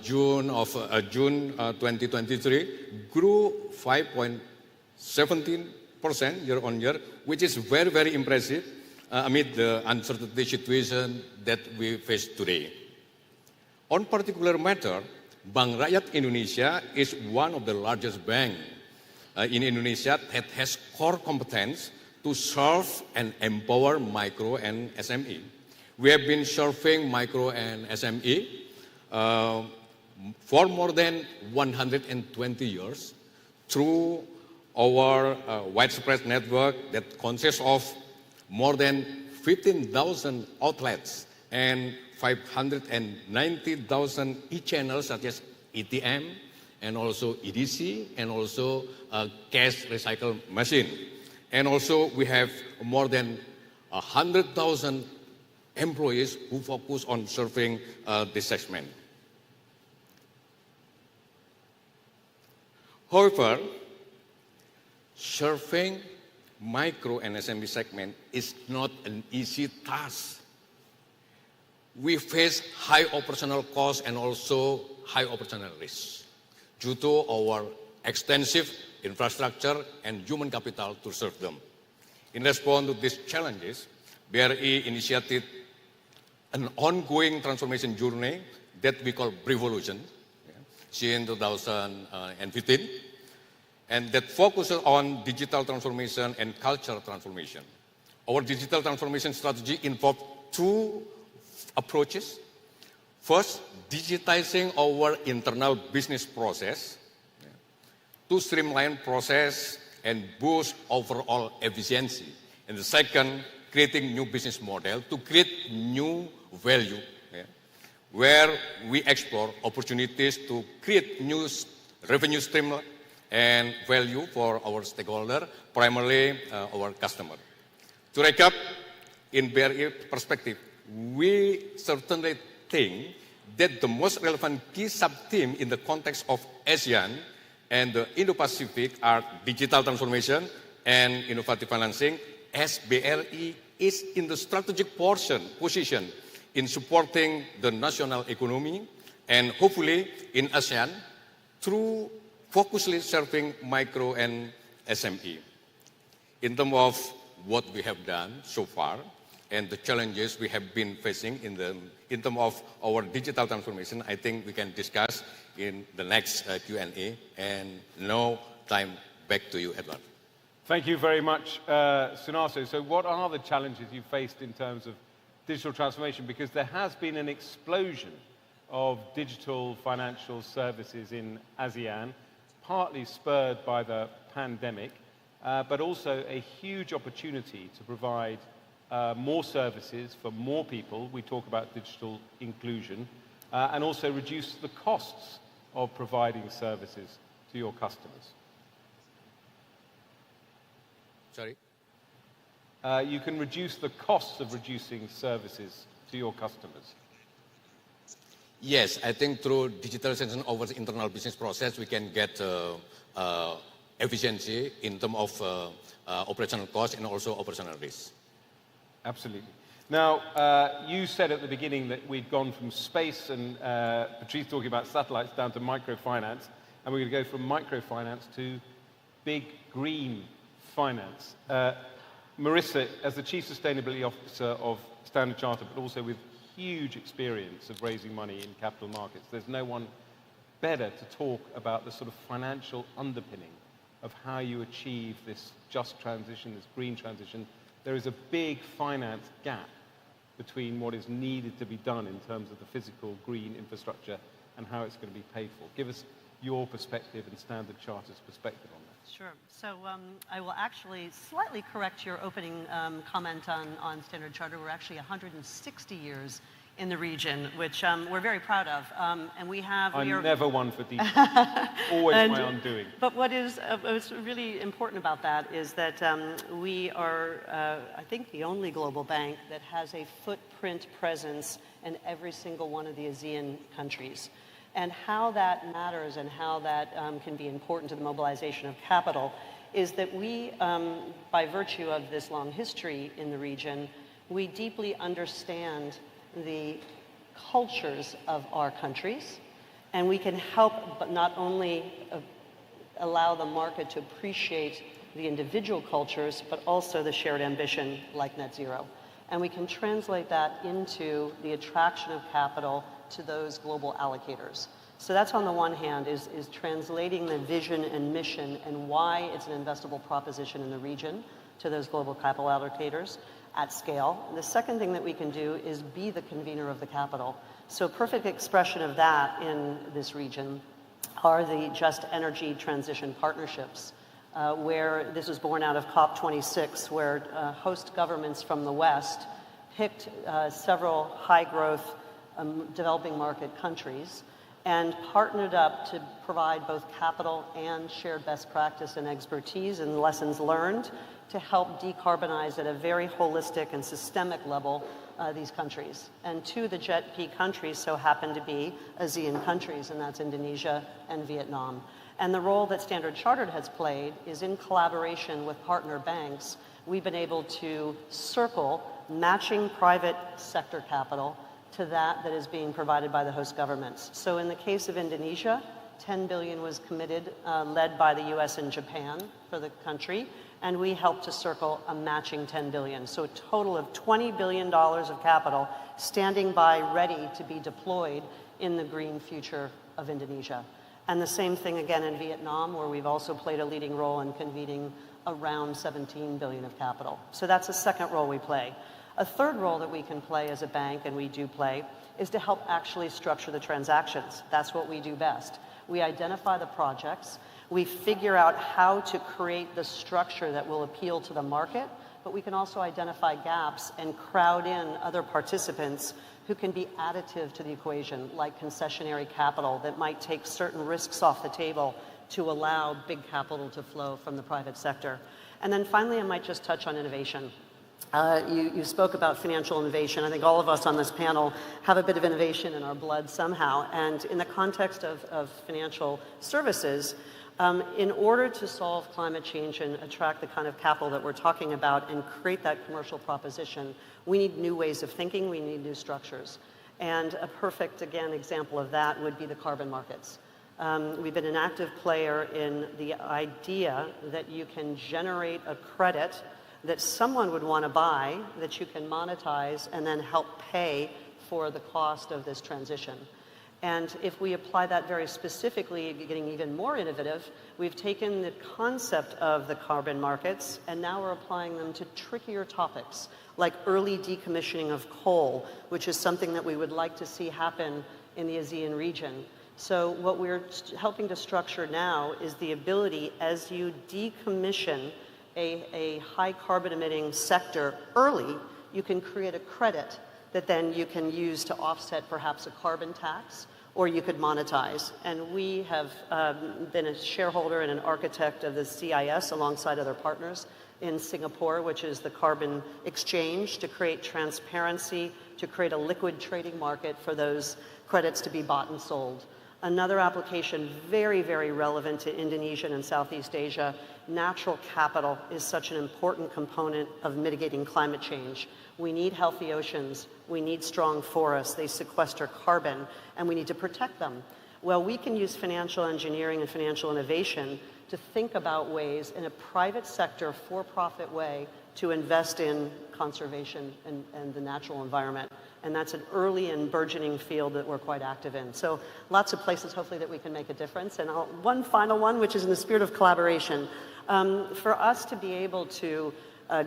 [SPEAKER 10] June 2023 grew 5.17% year on year, which is very, very impressive amid the uncertainty situation that we face today. On particular matter, Bank Rakyat Indonesia is one of the largest banks in Indonesia that has core competence to serve and empower micro and SME. We have been serving micro and SME for more than 120 years through our widespread network that consists of more than 15,000 outlets and 590,000 e-channels such as ATM and also EDC and also cash recycle machine. And also we have more than 100,000 employees who focus on serving this segment. However, serving micro and SME segment is not an easy task. We face high operational costs and also high operational risks due to our extensive infrastructure and human capital to serve them. In response to these challenges, BRI initiated an ongoing transformation journey that we call Revolution since 2015, and that focuses on digital transformation and cultural transformation. Our digital transformation strategy involved two approaches. First, digitizing our internal business process to streamline process and boost overall efficiency. And the second, creating new business model to create new value, where we explore opportunities to create new revenue stream and value for our stakeholder, primarily our customer. To recap, in BRI perspective, we certainly think that the most relevant key sub-theme in the context of ASEAN and the Indo-Pacific are digital transformation and innovative financing, as BRI is in the strategic position in supporting the national economy and hopefully in ASEAN through focusedly serving micro and SME. In terms of what we have done so far and the challenges we have been facing in terms of our digital transformation, I think we can discuss in the next Q&A. And now, time back to you, Edward.
[SPEAKER 8] Thank you very much, Sunarso. So what are the challenges you faced in terms of digital transformation? Because there has been an explosion of digital financial services in ASEAN, partly spurred by the pandemic, but also a huge opportunity to provide more services for more people. We talk about digital inclusion, and also reduce the costs of providing services to your customers.
[SPEAKER 10] Sorry?
[SPEAKER 8] you can reduce the costs of reducing services to your customers?
[SPEAKER 10] Yes, I think through digitalization of the internal business process, we can get efficiency in terms of operational cost and also operational risk.
[SPEAKER 8] Absolutely. Now, you said at the beginning that we'd gone from space and Patrice talking about satellites down to microfinance, and we're going to go from microfinance to big green finance. Marissa, as the Chief Sustainability Officer of Standard Chartered, but also with huge experience of raising money in capital markets, there's no one better to talk about the sort of financial underpinning of how you achieve this just transition, this green transition. There is a big finance gap between what is needed to be done in terms of the physical green infrastructure and how it's going to be paid for. Give us your perspective and Standard Chartered's perspective on that.
[SPEAKER 11] Sure. So I will actually slightly correct your opening comment on Standard Chartered. We're actually 160 years in the region, which we're very proud of. And we have...
[SPEAKER 8] I'm never one for detail. Always my undoing.
[SPEAKER 11] But what's really important about that is that we are, I think, the only global bank that has a footprint presence in every single one of the ASEAN countries. And how that matters and how that can be important to the mobilization of capital is that we, by virtue of this long history in the region, we deeply understand the cultures of our countries, and we can help but not only allow the market to appreciate the individual cultures, but also the shared ambition like net zero. And we can translate that into the attraction of capital to those global allocators. So that's on the one hand is translating the vision and mission and why it's an investable proposition in the region to those global capital allocators at scale. And the second thing that we can do is be the convener of the capital. So a perfect expression of that in this region are the Just Energy Transition Partnerships, where this was born out of COP26, where host governments from the West picked several high-growth developing market countries and partnered up to provide both capital and shared best practice and expertise and lessons learned to help decarbonize at a very holistic and systemic level these countries. And two of the JETP countries so happen to be ASEAN countries, and that's Indonesia and Vietnam. And the role that Standard Chartered has played is in collaboration with partner banks, we've been able to circle matching private sector capital to that is being provided by the host governments. So in the case of Indonesia, 10 billion was committed, led by the US and Japan for the country, and we helped to circle a matching 10 billion. So a total of $20 billion of capital standing by ready to be deployed in the green future of Indonesia. And the same thing again in Vietnam, where we've also played a leading role in convening around 17 billion of capital. So that's a second role we play. A third role that we can play as a bank, and we do play, is to help actually structure the transactions. That's what we do best. We identify the projects, we figure out how to create the structure that will appeal to the market, but we can also identify gaps and crowd in other participants who can be additive to the equation, like concessionary capital that might take certain risks off the table to allow big capital to flow from the private sector. And then finally, I might just touch on innovation. You spoke about financial innovation. I think all of us on this panel have a bit of innovation in our blood somehow. And in the context of financial services, in order to solve climate change and attract the kind of capital that we're talking about and create that commercial proposition, we need new ways of thinking, we need new structures. And a perfect, again, example of that would be the carbon markets. We've been an active player in the idea that you can generate a credit that someone would want to buy, that you can monetize and then help pay for the cost of this transition. And if we apply that very specifically, getting even more innovative, we've taken the concept of the carbon markets and now we're applying them to trickier topics like early decommissioning of coal, which is something that we would like to see happen in the ASEAN region. So what we're helping to structure now is the ability, as you decommission a high carbon emitting sector early, you can create a credit that then you can use to offset perhaps a carbon tax, or you could monetize. And we have been a shareholder and an architect of the CIS alongside other partners, in Singapore, which is the carbon exchange, to create transparency, to create a liquid trading market for those credits to be bought and sold. Another application very, very relevant to Indonesia and Southeast Asia, natural capital is such an important component of mitigating climate change. We need healthy oceans, we need strong forests, they sequester carbon, and we need to protect them. Well, we can use financial engineering and financial innovation to think about ways in a private sector, for-profit way to invest in conservation and the natural environment. And that's an early and burgeoning field that we're quite active in. So lots of places, hopefully, that we can make a difference. And one final one, which is in the spirit of collaboration. For us to be able to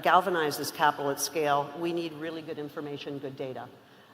[SPEAKER 11] galvanize this capital at scale, we need really good information, good data.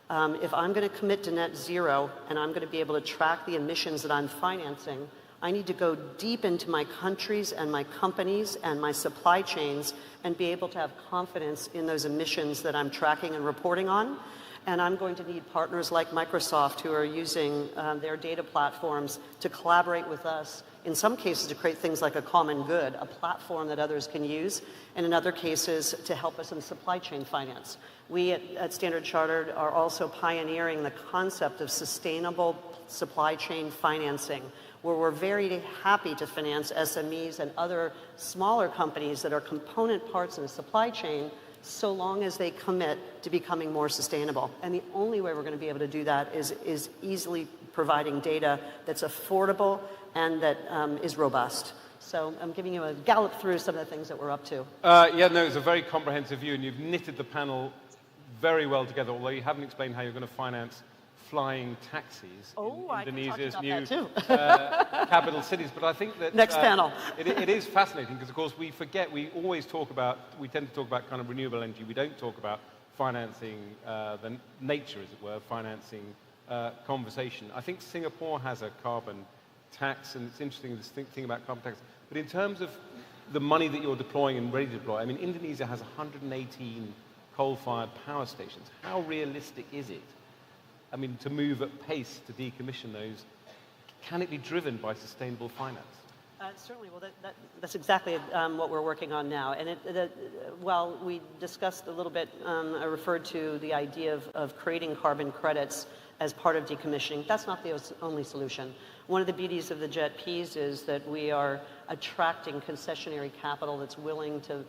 [SPEAKER 11] If I'm going to commit to net zero and I'm going to be able to track the emissions that I'm financing, I need to go deep into my countries and my companies and my supply chains and be able to have confidence in those emissions that I'm tracking and reporting on. And I'm going to need partners like Microsoft who are using their data platforms to collaborate with us, in some cases to create things like a common good, a platform that others can use, and in other cases to help us in supply chain finance. We at Standard Chartered are also pioneering the concept of sustainable supply chain financing, where we're very happy to finance SMEs and other smaller companies that are component parts in the supply chain, so long as they commit to becoming more sustainable. And the only way we're going to be able to do that is easily providing data that's affordable and that is robust. So I'm giving you a gallop through some of the things that we're up to.
[SPEAKER 8] Yeah, no, it's a very comprehensive view, and you've knitted the panel very well together, although you haven't explained how you're going to finance flying taxis in Indonesia's new capital cities. But I think that
[SPEAKER 11] next panel.
[SPEAKER 8] it is fascinating because, of course, we forget. We tend to talk about kind of renewable energy. We don't talk about financing the nature, as it were, financing conversation. I think Singapore has a carbon tax, and it's interesting this thing about carbon tax. But in terms of the money that you're deploying and ready to deploy, I mean, Indonesia has 118 coal-fired power stations. How realistic is it? I mean, to move at pace to decommission those, can it be driven by sustainable finance?
[SPEAKER 11] Certainly. Well, that's exactly what we're working on now. And while we discussed a little bit, I referred to the idea of creating carbon credits as part of decommissioning. That's not the only solution. One of the beauties of the JETPs is that we are attracting concessionary capital that's willing to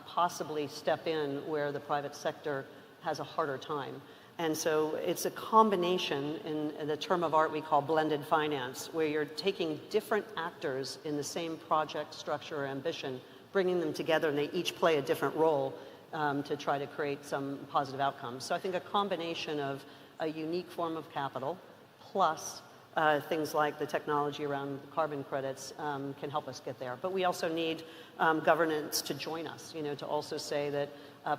[SPEAKER 11] possibly step in where the private sector has a harder time. And so it's a combination, in the term of art we call blended finance, where you're taking different actors in the same project, structure, or ambition, bringing them together, and they each play a different role to try to create some positive outcomes. So I think a combination of a unique form of capital plus things like the technology around carbon credits can help us get there. But we also need governance to join us, to also say that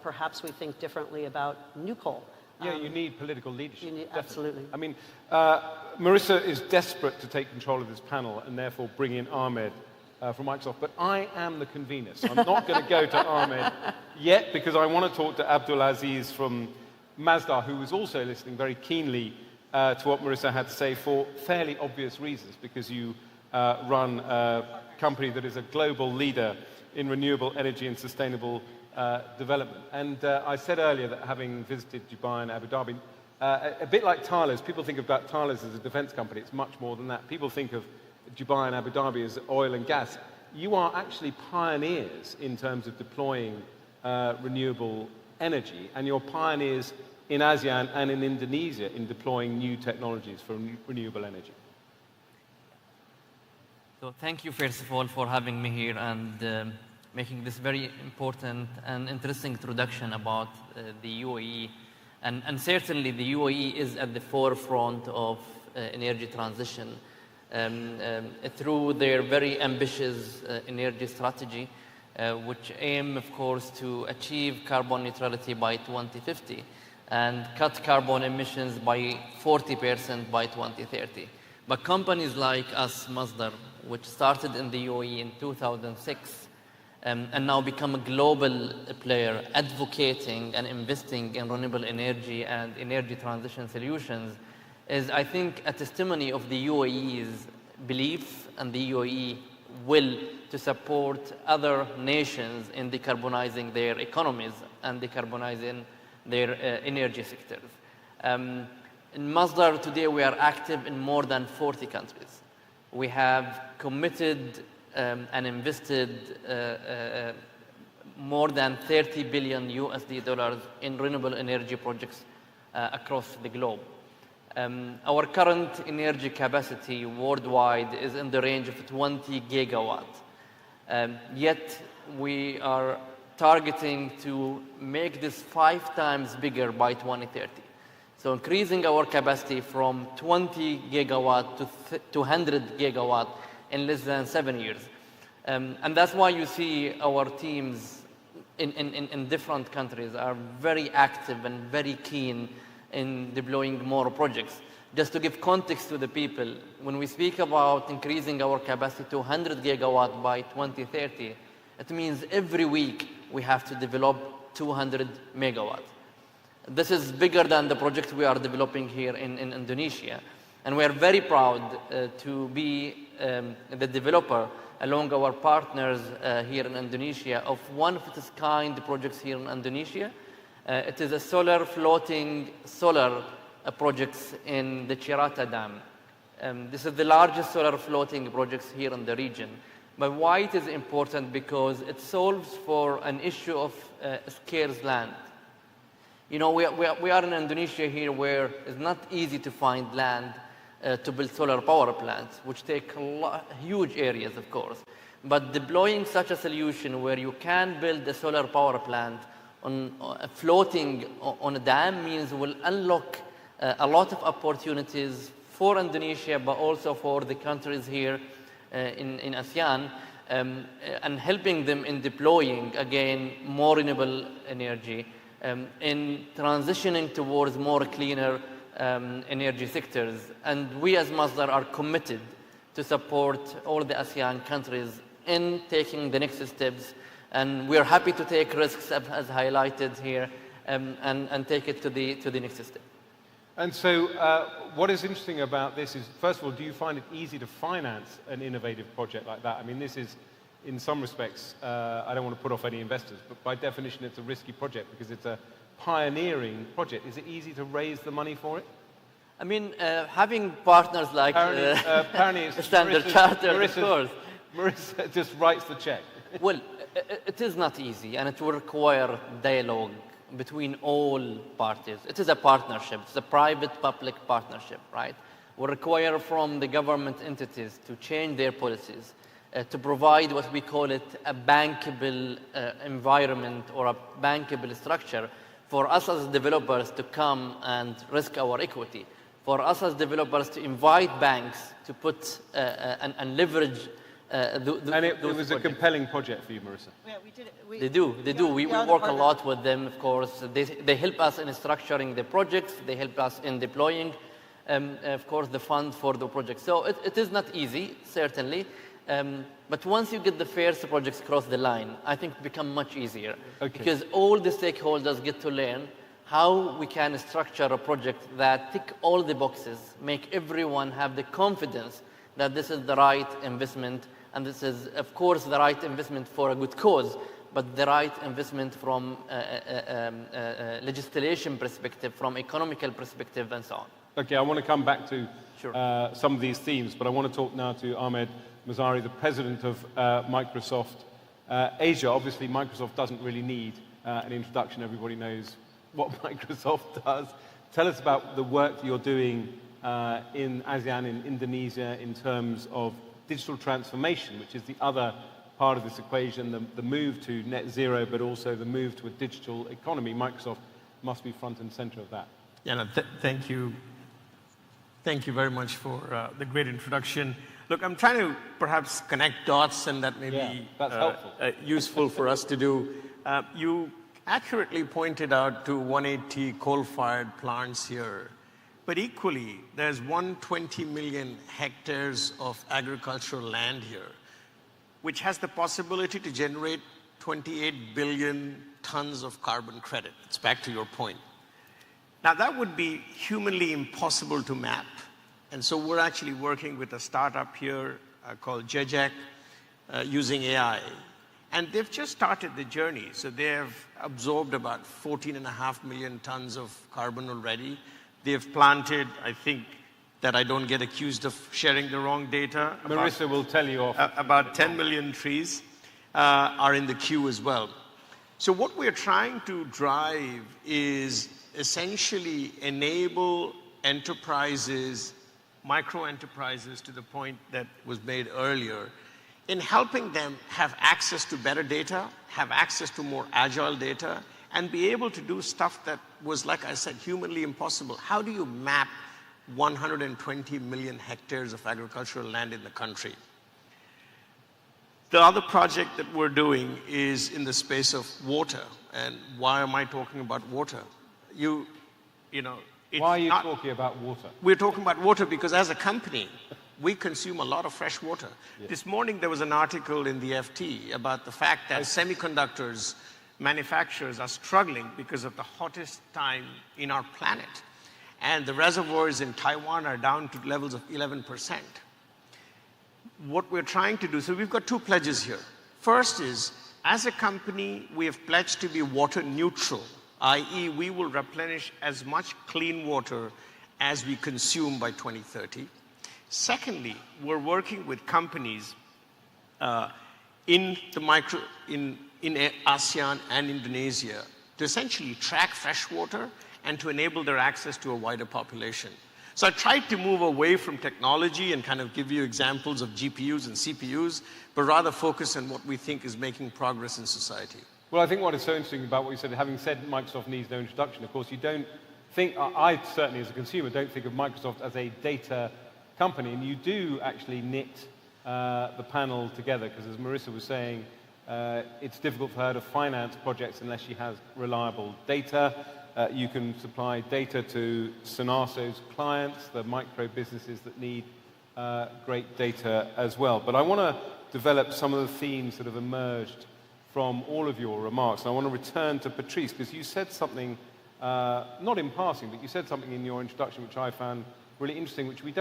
[SPEAKER 11] perhaps we think differently about new coal.
[SPEAKER 8] Yeah, you need political leadership.
[SPEAKER 11] Absolutely.
[SPEAKER 8] I mean, Marissa is desperate to take control of this panel and therefore bring in Ahmed from Microsoft. But I am the convener, so I'm not going to go to Ahmed yet because I want to talk to Abdulaziz from Mazda, who was also listening very keenly to what Marissa had to say for fairly obvious reasons, because you run a company that is a global leader in renewable energy and sustainable development. And I said earlier that having visited Dubai and Abu Dhabi, a bit like Thales, people think about Thales as a defense company. It's much more than that. People think of Dubai and Abu Dhabi as oil and gas. You are actually pioneers in terms of deploying renewable energy, and you're pioneers in ASEAN and in Indonesia in deploying new technologies for renewable energy.
[SPEAKER 12] So thank you, first of all, for having me here and making this very important and interesting introduction about the UAE. And certainly the UAE is at the forefront of energy transition through their very ambitious energy strategy, which aim, of course, to achieve carbon neutrality by 2050 and cut carbon emissions by 40% by 2030. But companies like us, Masdar, which started in the UAE in 2006, and now become a global player advocating and investing in renewable energy and energy transition solutions, is, I think, a testimony of the UAE's belief and the UAE will to support other nations in decarbonizing their economies and decarbonizing their energy sectors. In Masdar today, we are active in more than 40 countries. We have committed and invested more than 30 billion USD dollars in renewable energy projects across the globe. Our current energy capacity worldwide is in the range of 20 gigawatts. Yet we are targeting to make this 5 times bigger by 2030. So increasing our capacity from 20 gigawatt to 200 gigawatt in less than 7 years. And that's why you see our teams in different countries are very active and very keen in deploying more projects. Just to give context to the people, when we speak about increasing our capacity to 100 gigawatt by 2030, it means every week we have to develop 200 megawatts. This is bigger than the project we are developing here in Indonesia. And we are very proud to be the developer along our partners here in Indonesia of one of its kind projects here in Indonesia. It is a floating solar projects in the Cirata Dam. This is the largest solar floating projects here in the region. But why it is important? Because it solves for an issue of scarce land. You know, we are in Indonesia here where it's not easy to find land to build solar power plants, which take huge areas, of course. But deploying such a solution where you can build a solar power plant on floating on a dam means will unlock a lot of opportunities for Indonesia, but also for the countries here in ASEAN, and helping them in deploying, again, more renewable energy, in transitioning towards more cleaner energy sectors. And we as Masdar are committed to support all the ASEAN countries in taking the next steps. And we are happy to take risks, as highlighted here, and take it to the next step.
[SPEAKER 8] And so what is interesting about this is, first of all, do you find it easy to finance an innovative project like that? I mean, this is, in some respects, I don't want to put off any investors, but by definition, it's a risky project because it's a pioneering project. Is it easy to raise the money for it?
[SPEAKER 12] I mean, having partners like Standard Chartered, of course.
[SPEAKER 8] Marissa just writes the check.
[SPEAKER 12] Well, it is not easy, and it will require dialogue between all parties. It is a partnership. It's a private-public partnership, right? Will require from the government entities to change their policies, to provide what we call it a bankable environment or a bankable structure for us as developers to come and risk our equity, for us as developers to invite banks to put and leverage
[SPEAKER 8] and it was a compelling project for you, Marissa.
[SPEAKER 11] Yeah, we did it.
[SPEAKER 12] They do. We work a lot with them, of course. They help us in structuring the projects. They help us in deploying, of course, the fund for the project. So it is not easy, certainly. But once you get the first projects across the line, I think it becomes much easier. Okay. Because all the stakeholders get to learn how we can structure a project that tick all the boxes, make everyone have the confidence that this is the right investment, and this is, of course, the right investment for a good cause, but the right investment from a legislation perspective, from economical perspective, and so on.
[SPEAKER 8] Okay, I want to come back to some of these themes, but I want to talk now to Ahmed Mazari, the president of Microsoft Asia. Obviously, Microsoft doesn't really need an introduction. Everybody knows what Microsoft does. Tell us about the work you're doing in ASEAN, in Indonesia, in terms of digital transformation, which is the other part of this equation, the move to net zero, but also the move to a digital economy. Microsoft must be front and center of that.
[SPEAKER 13] Yeah, no, thank you. Thank you very much for the great introduction. Look, I'm trying to perhaps connect dots, and that may be useful for us to do. You accurately pointed out to 180 coal-fired plants here. But equally, there's 120 million hectares of agricultural land here, which has the possibility to generate 28 billion tons of carbon credit. It's back to your point. Now, that would be humanly impossible to map. And so we're actually working with a startup here called Jejak, using AI. And they've just started the journey. So they've absorbed about 14.5 million tons of carbon already. They've planted, I think, that I don't get accused of sharing the wrong data.
[SPEAKER 8] Marissa will tell you off.
[SPEAKER 13] About 10 million trees are in the queue as well. So what we're trying to drive is essentially enable enterprises, micro enterprises, to the point that was made earlier, in helping them have access to better data, have access to more agile data, and be able to do stuff that was, like I said, humanly impossible. How do you map 120 million hectares of agricultural land in the country? The other project that we're doing is in the space of water. And why am I talking about water? You know,
[SPEAKER 8] why are you talking about water?
[SPEAKER 13] We're talking about water because as a company, we consume a lot of fresh water. Yes. This morning there was an article in the FT about the fact that semiconductors manufacturers are struggling because of the hottest time in our planet. And the reservoirs in Taiwan are down to levels of 11%. What we're trying to do, so we've got two pledges here. First is, as a company, we have pledged to be water neutral, i.e. we will replenish as much clean water as we consume by 2030. Secondly, we're working with companies in ASEAN and Indonesia to essentially track fresh water and to enable their access to a wider population. So I tried to move away from technology and kind of give you examples of GPUs and CPUs, but rather focus on what we think is making progress in society.
[SPEAKER 8] Well, I think what is so interesting about what you said, having said Microsoft needs no introduction, of course, you don't think, I certainly as a consumer don't think of Microsoft as a data company, and you do actually knit the panel together, because as Marissa was saying, it's difficult for her to finance projects unless she has reliable data. You can supply data to Sonaso's clients, the micro businesses that need great data as well. But I want to develop some of the themes that have emerged from all of your remarks. And I want to return to Patrice, because you said something, not in passing, but you said something in your introduction which I found really interesting, which we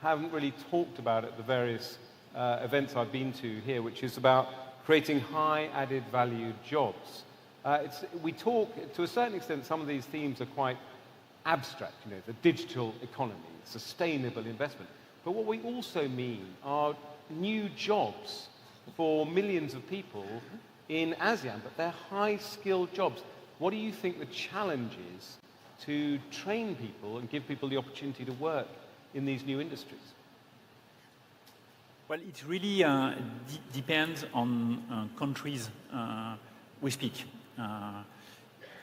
[SPEAKER 8] haven't really talked about at the various events I've been to here, which is about creating high added value jobs. We talk, to a certain extent, some of these themes are quite abstract, you know, the digital economy, sustainable investment. But what we also mean are new jobs for millions of people in ASEAN, but they're high-skilled jobs. What do you think the challenge is to train people and give people the opportunity to work in these new industries?
[SPEAKER 9] Well, it really depends on countries we speak.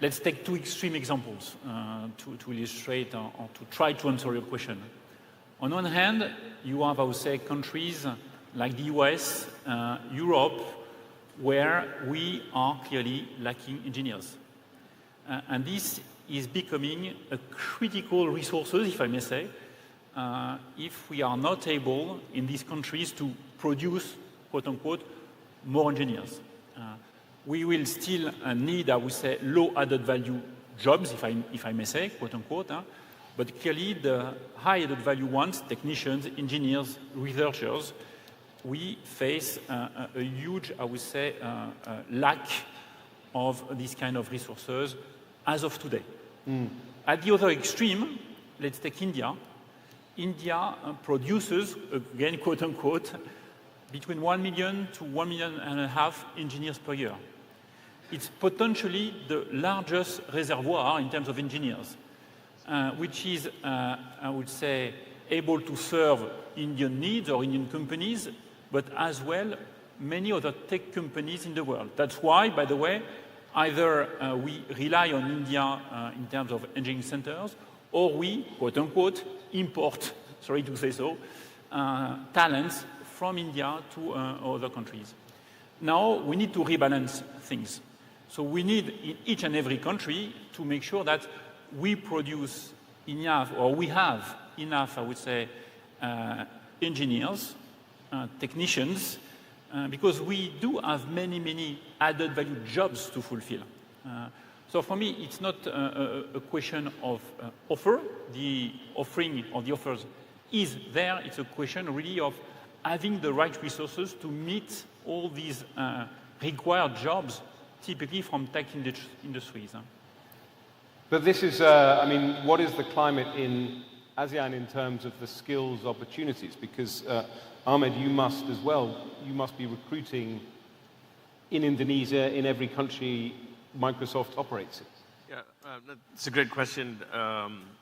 [SPEAKER 9] Let's take two extreme examples to illustrate or to try to answer your question. On one hand, you have, I would say, countries like the US, Europe, where we are clearly lacking engineers. And this is becoming a critical resource, if I may say, if we are not able in these countries to produce, quote unquote, more engineers. We will still need, I would say, low added value jobs, if I may say, quote unquote, but clearly the high added value ones, technicians, engineers, researchers, we face a huge, I would say, lack of these kind of resources as of today. At the other extreme, let's take India. India produces, again, quote unquote, between 1 million to 1.5 million engineers per year. It's potentially the largest reservoir in terms of engineers, which is, I would say, able to serve Indian needs or Indian companies, but as well many other tech companies in the world. That's why, by the way, either we rely on India in terms of engineering centers, or we, quote unquote, import, sorry to say so, talents from India to other countries. Now we need to rebalance things. So we need in each and every country to make sure that we produce enough, or we have enough, I would say, engineers, technicians, because we do have many, many added value jobs to fulfill. So for me, it's not a question of offer. The offering of the offers is there. It's a question really of having the right resources to meet all these required jobs, typically from tech industries.
[SPEAKER 8] But this is, I mean, what is the climate in ASEAN in terms of the skills opportunities? Because Ahmed, you must as well, you must be recruiting in Indonesia, in every country Microsoft operates in.
[SPEAKER 13] Yeah, that's a great question.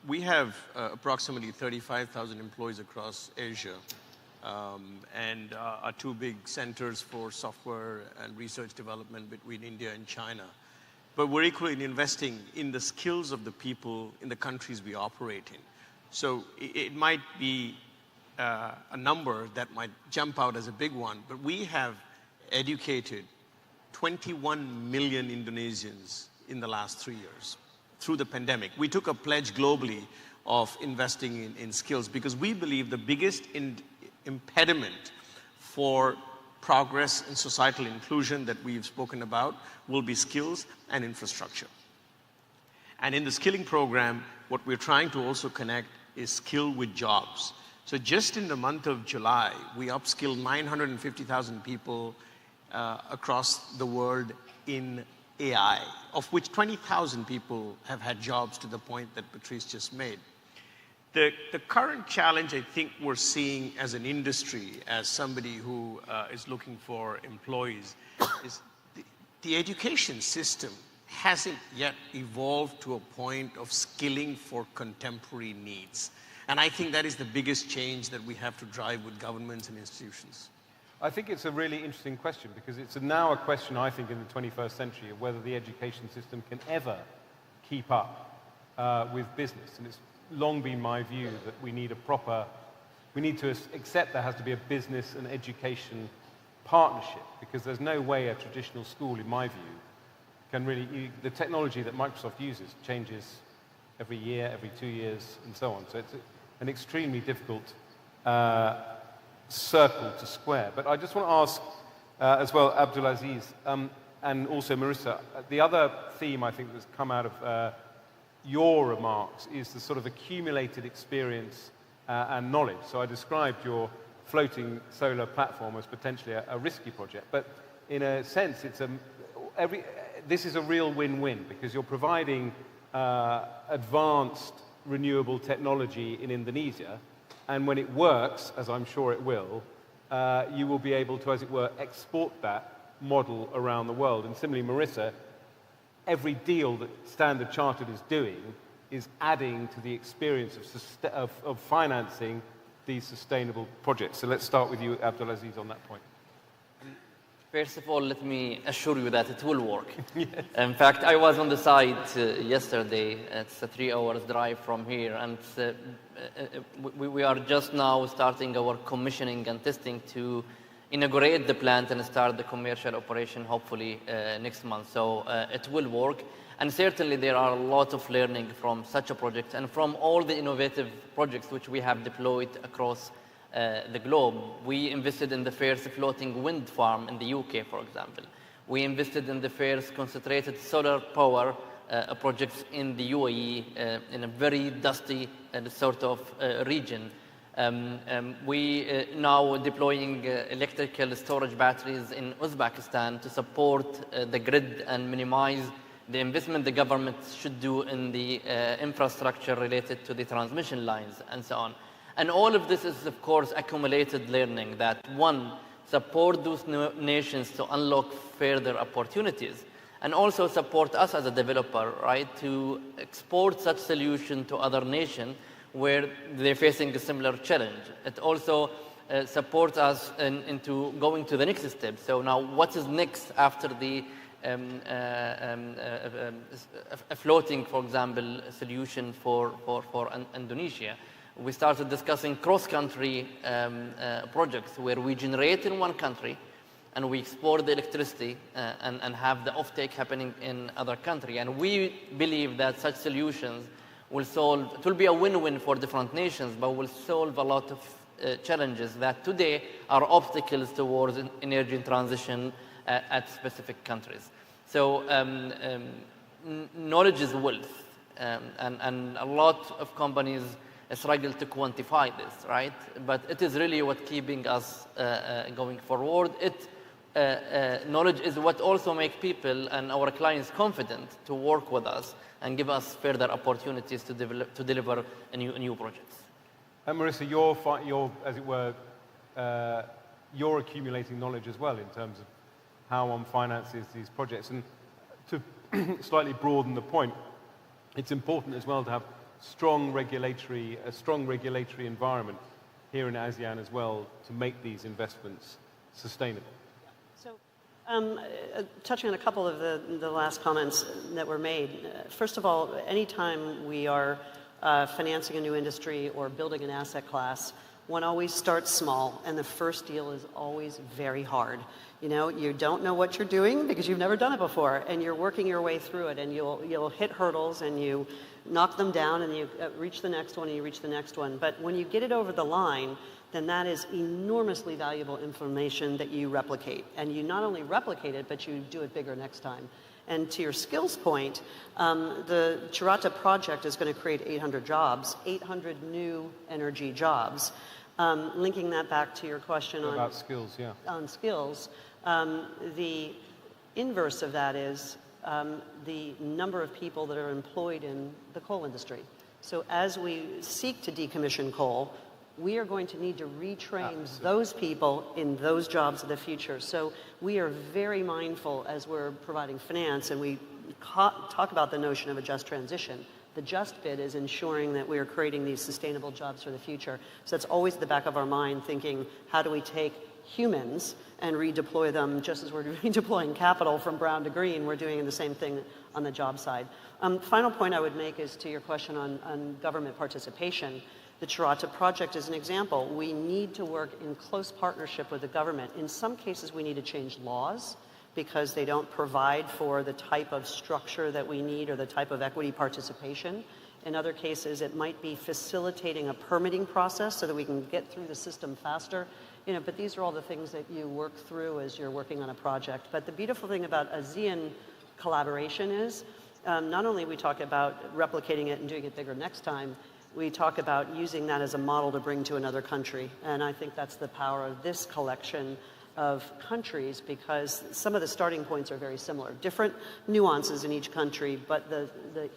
[SPEAKER 13] We have approximately 35,000 employees across Asia, and our two big centers for software and research development between India and China. But we're equally investing in the skills of the people in the countries we operate in. So it might be a number that might jump out as a big one, but we have educated 21 million Indonesians in the last 3 years through the pandemic. We took a pledge globally of investing in skills because we believe the biggest impediment for progress and societal inclusion that we've spoken about will be skills and infrastructure. And in the skilling program, what we're trying to also connect is skill with jobs. So just in the month of July, we upskilled 950,000 people across the world in AI, of which 20,000 people have had jobs to the point that Patrice just made. The current challenge I think we're seeing as an industry, as somebody who is looking for employees, is the education system hasn't yet evolved to a point of skilling for contemporary needs. And I think that is the biggest change that we have to drive with governments and institutions.
[SPEAKER 8] I think it's a really interesting question because it's now a question, I think, in the 21st century of whether the education system can ever keep up with business. And it's long been my view that we need to accept there has to be a business and education partnership because there's no way a traditional school, in my view, can really, the technology that Microsoft uses changes every year, every 2 years, and so on. So it's an extremely difficult circle to square. But I just want to ask as well, Abdulaziz, and also Marissa, the other theme I think that's come out of your remarks is the sort of accumulated experience and knowledge. So I described your floating solar platform as potentially a risky project, but in a sense, this is a real win-win because you're providing advanced renewable technology in Indonesia, and when it works, as I'm sure it will, you will be able to, as it were, export that model around the world. And similarly, Marissa, every deal that Standard Chartered is doing is adding to the experience of financing these sustainable projects. So let's start with you, Abdulaziz, on that point.
[SPEAKER 12] First of all, let me assure you that it will work. Yes. In fact, I was on the site yesterday. It's a 3 hours drive from here, and we are just now starting our commissioning and testing to inaugurate the plant and start the commercial operation hopefully next month. So it will work. And certainly there are a lot of learning from such a project and from all the innovative projects which we have deployed across the globe. We invested in the first floating wind farm in the UK, for example. We invested in the first concentrated solar power projects in the UAE in a very dusty sort of region. We now deploying electrical storage batteries in Uzbekistan to support the grid and minimize the investment the government should do in the infrastructure related to the transmission lines and so on. And all of this is, of course, accumulated learning that, one, support those nations to unlock further opportunities, and also support us as a developer, right, to export such solution to other nations where they're facing a similar challenge. It also supports us into going to the next step. So now what is next after the a floating, for example, solution for Indonesia? We started discussing cross-country projects where we generate in one country and we export the electricity and have the offtake happening in other country. And we believe that such solutions will solve, it will be a win-win for different nations, but will solve a lot of challenges that today are obstacles towards energy transition at specific countries. So knowledge is wealth, and a lot of companies struggle to quantify this, right? But it is really what keeping us going forward. Knowledge is what also makes people and our clients confident to work with us and give us further opportunities to deliver new projects.
[SPEAKER 8] And Marissa, you're as it were, you're accumulating knowledge as well in terms of how one finances these projects. And to slightly broaden the point, it's important as well to have a strong regulatory environment here in ASEAN as well to make these investments sustainable.
[SPEAKER 11] Touching on a couple of the last comments that were made, first of all, anytime we are financing a new industry or building an asset class, one always starts small, and the first deal is always very hard. You know, you don't know what you're doing because you've never done it before, and you're working your way through it, and you'll hit hurdles, and you knock them down, and you reach the next one, and you reach the next one. But when you get it over the line, then that is enormously valuable information that you replicate. And you not only replicate it, but you do it bigger next time. And to your skills point, the Chirata project is going to create 800 jobs, 800 new energy jobs. Linking that back to your question
[SPEAKER 8] about skills, yeah.
[SPEAKER 11] On skills, the inverse of that is the number of people that are employed in the coal industry. So as we seek to decommission coal, we are going to need to retrain those people in those jobs of the future. So we are very mindful as we're providing finance, and we talk about the notion of a just transition. The just bit is ensuring that we are creating these sustainable jobs for the future. So that's always at the back of our mind, thinking, how do we take humans and redeploy them just as we're redeploying capital from brown to green? We're doing the same thing on the job side. Final point I would make is to your question on government participation. The Chirata project is an example. We need to work in close partnership with the government. In some cases, we need to change laws because they don't provide for the type of structure that we need or the type of equity participation. In other cases, it might be facilitating a permitting process so that we can get through the system faster. You know, but these are all the things that you work through as you're working on a project. But the beautiful thing about ASEAN collaboration is not only we talk about replicating it and doing it bigger next time, we talk about using that as a model to bring to another country. And I think that's the power of this collection of countries, because some of the starting points are very similar. Different nuances in each country, but the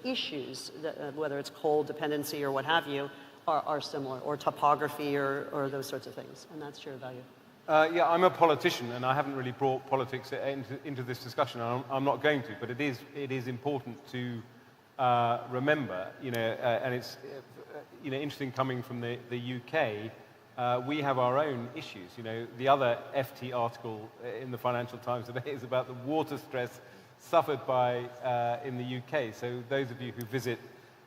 [SPEAKER 11] issues, whether it's coal dependency or what have you, are similar, or topography or those sorts of things. And that's shared value.
[SPEAKER 8] Yeah, I'm a politician, and I haven't really brought politics into this discussion. I'm not going to, but it is important to remember, you know, and it's you know, interesting coming from the UK. We have our own issues. You know, the other FT article in the Financial Times today is about the water stress suffered by in the UK. So those of you who visit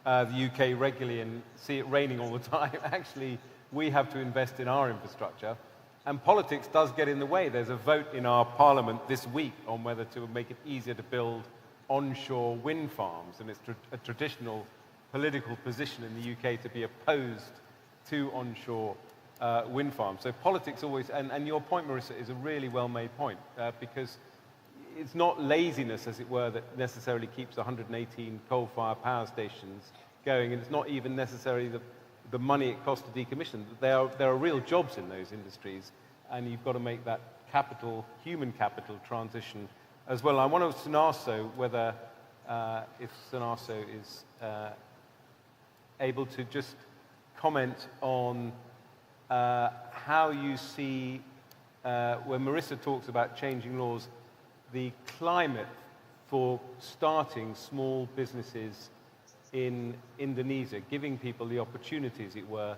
[SPEAKER 8] the UK regularly and see it raining all the time, actually, we have to invest in our infrastructure. And politics does get in the way. There's a vote in our parliament this week on whether to make it easier to build onshore wind farms, and it's a traditional political position in the UK to be opposed to onshore wind farms. So politics always, and your point, Marissa, is a really well-made point, because it's not laziness, as it were, that necessarily keeps 118 coal-fired power stations going, and it's not even necessarily the money it costs to decommission. There are real jobs in those industries, and you've got to make that capital, human capital transition as well. I want to Sunaso whether, if Sunaso is able to just comment on how you see, when Marissa talks about changing laws, the climate for starting small businesses in Indonesia, giving people the opportunity, as it were,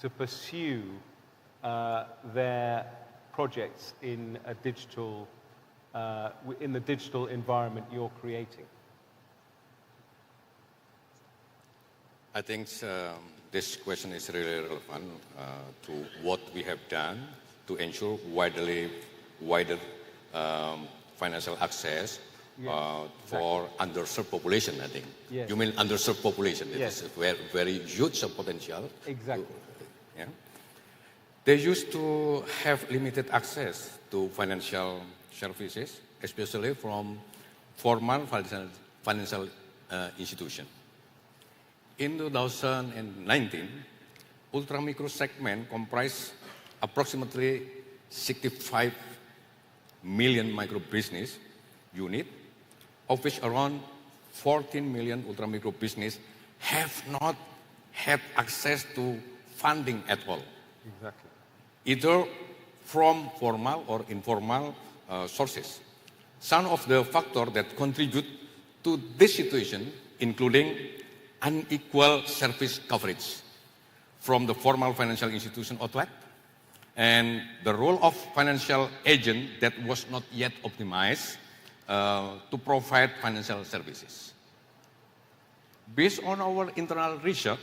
[SPEAKER 8] to pursue their projects in a digital, in the digital environment you're creating?
[SPEAKER 10] I think this question is really relevant to what we have done to ensure wider financial access for underserved population, I think.
[SPEAKER 8] Yes.
[SPEAKER 10] You mean underserved population?
[SPEAKER 8] Yes.
[SPEAKER 10] It is very, very huge potential.
[SPEAKER 8] Exactly.
[SPEAKER 10] Yeah. They used to have limited access to financial services, especially from formal financial institutions. In 2019, ultra-micro segment comprise approximately 65 million micro-business units, of which around 14 million ultra-micro business have not had access to funding at all.
[SPEAKER 8] Exactly.
[SPEAKER 10] Either from formal or informal sources. Some of the factors that contribute to this situation, including unequal service coverage from the formal financial institution outlet, and the role of financial agent that was not yet optimized to provide financial services. Based on our internal research,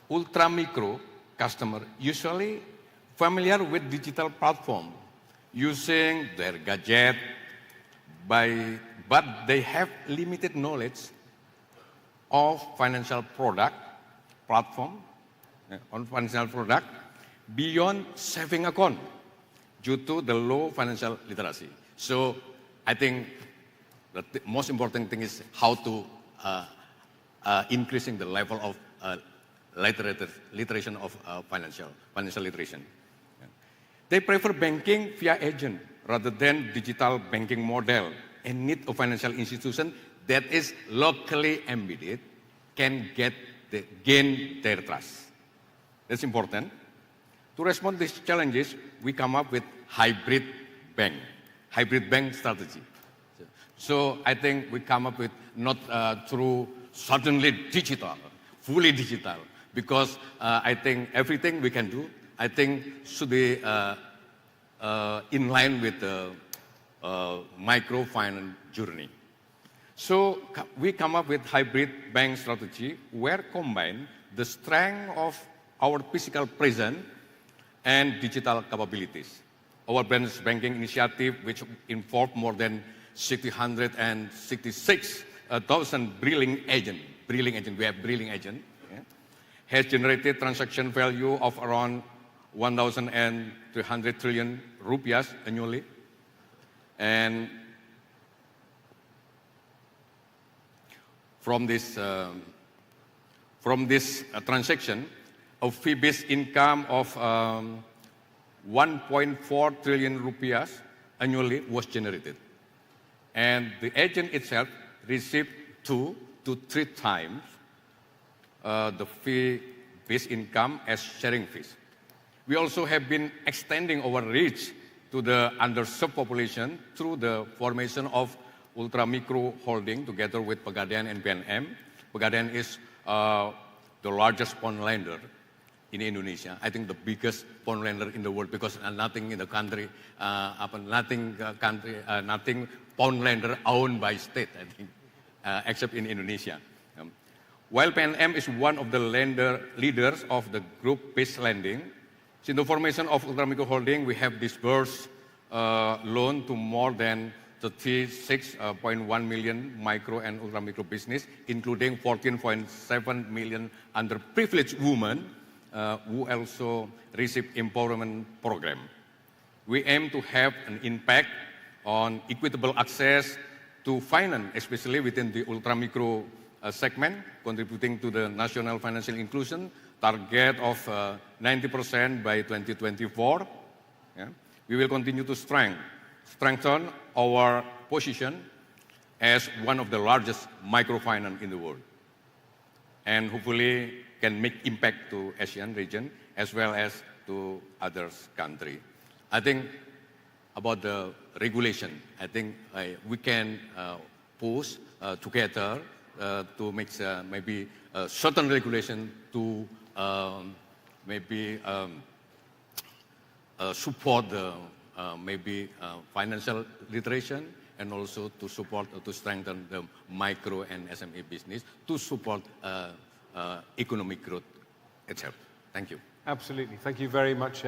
[SPEAKER 10] ultra-micro customers usually familiar with digital platform, using their gadget, but they have limited knowledge of financial product platform, on financial product beyond saving account due to the low financial literacy. So I think the most important thing is how to increasing the level of literation of financial literation. They prefer banking via agent rather than digital banking model and need a financial institution that is locally embedded can gain their trust. That's important. To respond to these challenges, we come up with hybrid bank strategy. So I think we come up with not through suddenly digital, fully digital, because I think everything we can do, I think should be in line with the microfinance journey. So we come up with hybrid bank strategy where combine the strength of our physical presence and digital capabilities. Our branch banking initiative, which involved more than 666,000 brilliant agents, we have brilliant agents, has generated transaction value of around 1,300 trillion rupiahs annually. And from this transaction, a fee-based income of 1.4 trillion rupiahs annually was generated. And the agent itself received 2 to 3 times the fee-based income as sharing fees. We also have been extending our reach to the underserved population through the formation of ultra-micro holding together with Pegadaian and BNM. Pegadaian is the largest pawn lender in Indonesia. I think the biggest pawn lender in the world, because nothing in the country, nothing pawn lender owned by state, I think, except in Indonesia. While PNM is one of the leaders of the group-based lending, since the formation of ultra-micro holding, we have disbursed loan to more than 36.1 million micro and ultra-micro business, including 14.7 million underprivileged women who also receive empowerment program. We aim to have an impact on equitable access to finance, especially within the ultra-micro segment, contributing to the national financial inclusion target of 90% by 2024. Yeah. We will continue to strengthen our position as one of the largest microfinance in the world, and hopefully can make impact to ASEAN region as well as to other countries. I think about the regulation, I think we can push together to make maybe certain regulation to support the financial literation, and also to support to strengthen the micro and SME business to support economic growth itself. Thank you.
[SPEAKER 8] Absolutely. Thank you very much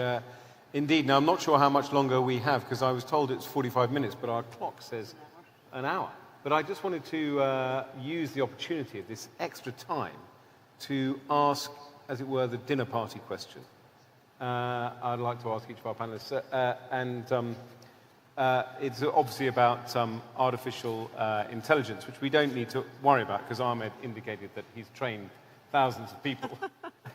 [SPEAKER 8] indeed. Now, I'm not sure how much longer we have, because I was told it's 45 minutes, but our clock says an hour. But I just wanted to use the opportunity of this extra time to ask, as it were, the dinner party question. I'd like to ask each of our panelists. It's obviously about artificial intelligence, which we don't need to worry about, because Ahmed indicated that he's trained thousands of people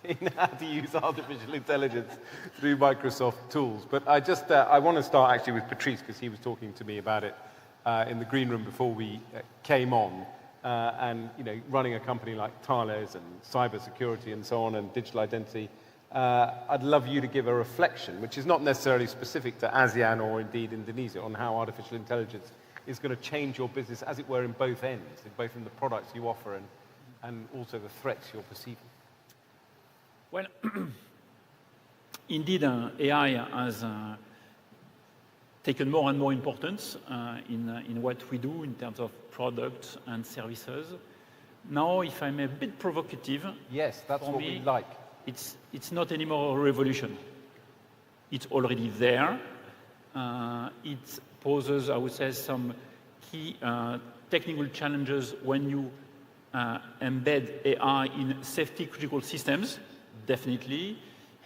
[SPEAKER 8] in how to use artificial intelligence through Microsoft tools. But I want to start actually with Patrice, because he was talking to me about it in the green room before we came on. And running a company like Thales and cybersecurity and so on and digital identity, I'd love you to give a reflection, which is not necessarily specific to ASEAN or indeed Indonesia, on how artificial intelligence is going to change your business, as it were, in both ends, both in the products you offer and also the threats you're perceiving.
[SPEAKER 9] Well, indeed, AI has taken more and more importance in what we do in terms of products and services. Now, if I'm a bit provocative,
[SPEAKER 8] yes, that's what we like.
[SPEAKER 9] It's not anymore a revolution. It's already there. It poses, I would say, some key technical challenges when you embed AI in safety-critical systems, definitely.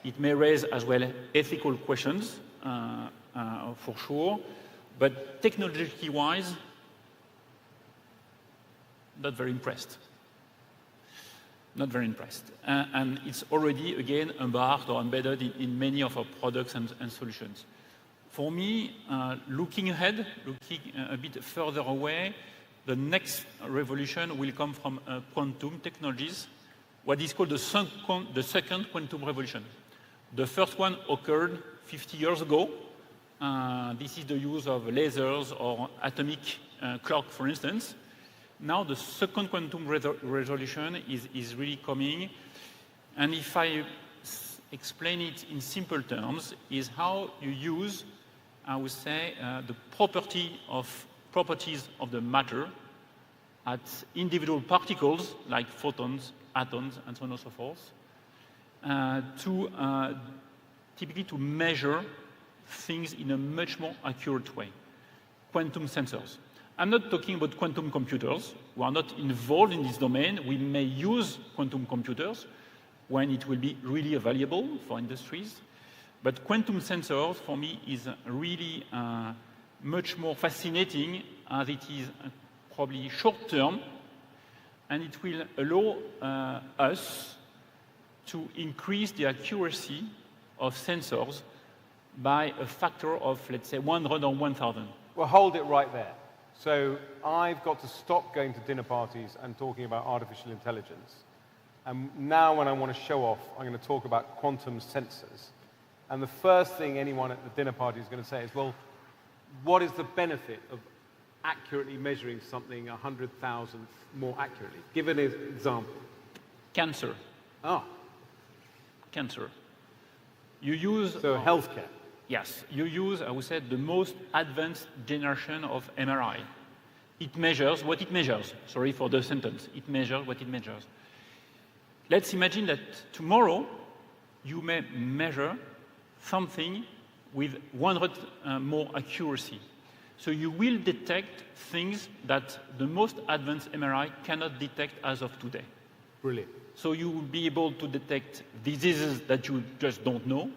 [SPEAKER 9] It may raise as well ethical questions, for sure. But technology-wise, not very impressed. Not very impressed. And it's already, again, embarked or embedded in many of our products and solutions. For me, looking ahead, looking a bit further away, the next revolution will come from quantum technologies, what is called the second quantum revolution. The first one occurred 50 years ago. This is the use of lasers or atomic clock, for instance. Now the second quantum revolution is really coming. And if I explain it in simple terms, is how you use, I would say, the properties of the matter at individual particles, like photons, atoms, and so on and so forth, typically to measure things in a much more accurate way. Quantum sensors. I'm not talking about quantum computers. We are not involved in this domain. We may use quantum computers when it will be really available for industries. But quantum sensors, for me, is really much more fascinating, as it is probably short-term, and it will allow us to increase the accuracy of sensors by a factor of, let's say, 100 or 1,000.
[SPEAKER 8] Well, hold it right there. So I've got to stop going to dinner parties and talking about artificial intelligence. And now when I want to show off, I'm going to talk about quantum sensors. And the first thing anyone at the dinner party is going to say is, well, what is the benefit of accurately measuring something 100,000th more accurately? Give an example.
[SPEAKER 9] Cancer.
[SPEAKER 8] Oh.
[SPEAKER 9] Cancer. You use...
[SPEAKER 8] So healthcare.
[SPEAKER 9] Yes, you use, I would say, the most advanced generation of MRI. It measures what it measures. Sorry for the sentence. It measures what it measures. Let's imagine that tomorrow you may measure something with 100 more accuracy. So you will detect things that the most advanced MRI cannot detect as of today.
[SPEAKER 8] Brilliant.
[SPEAKER 9] So you will be able to detect diseases that you just don't know,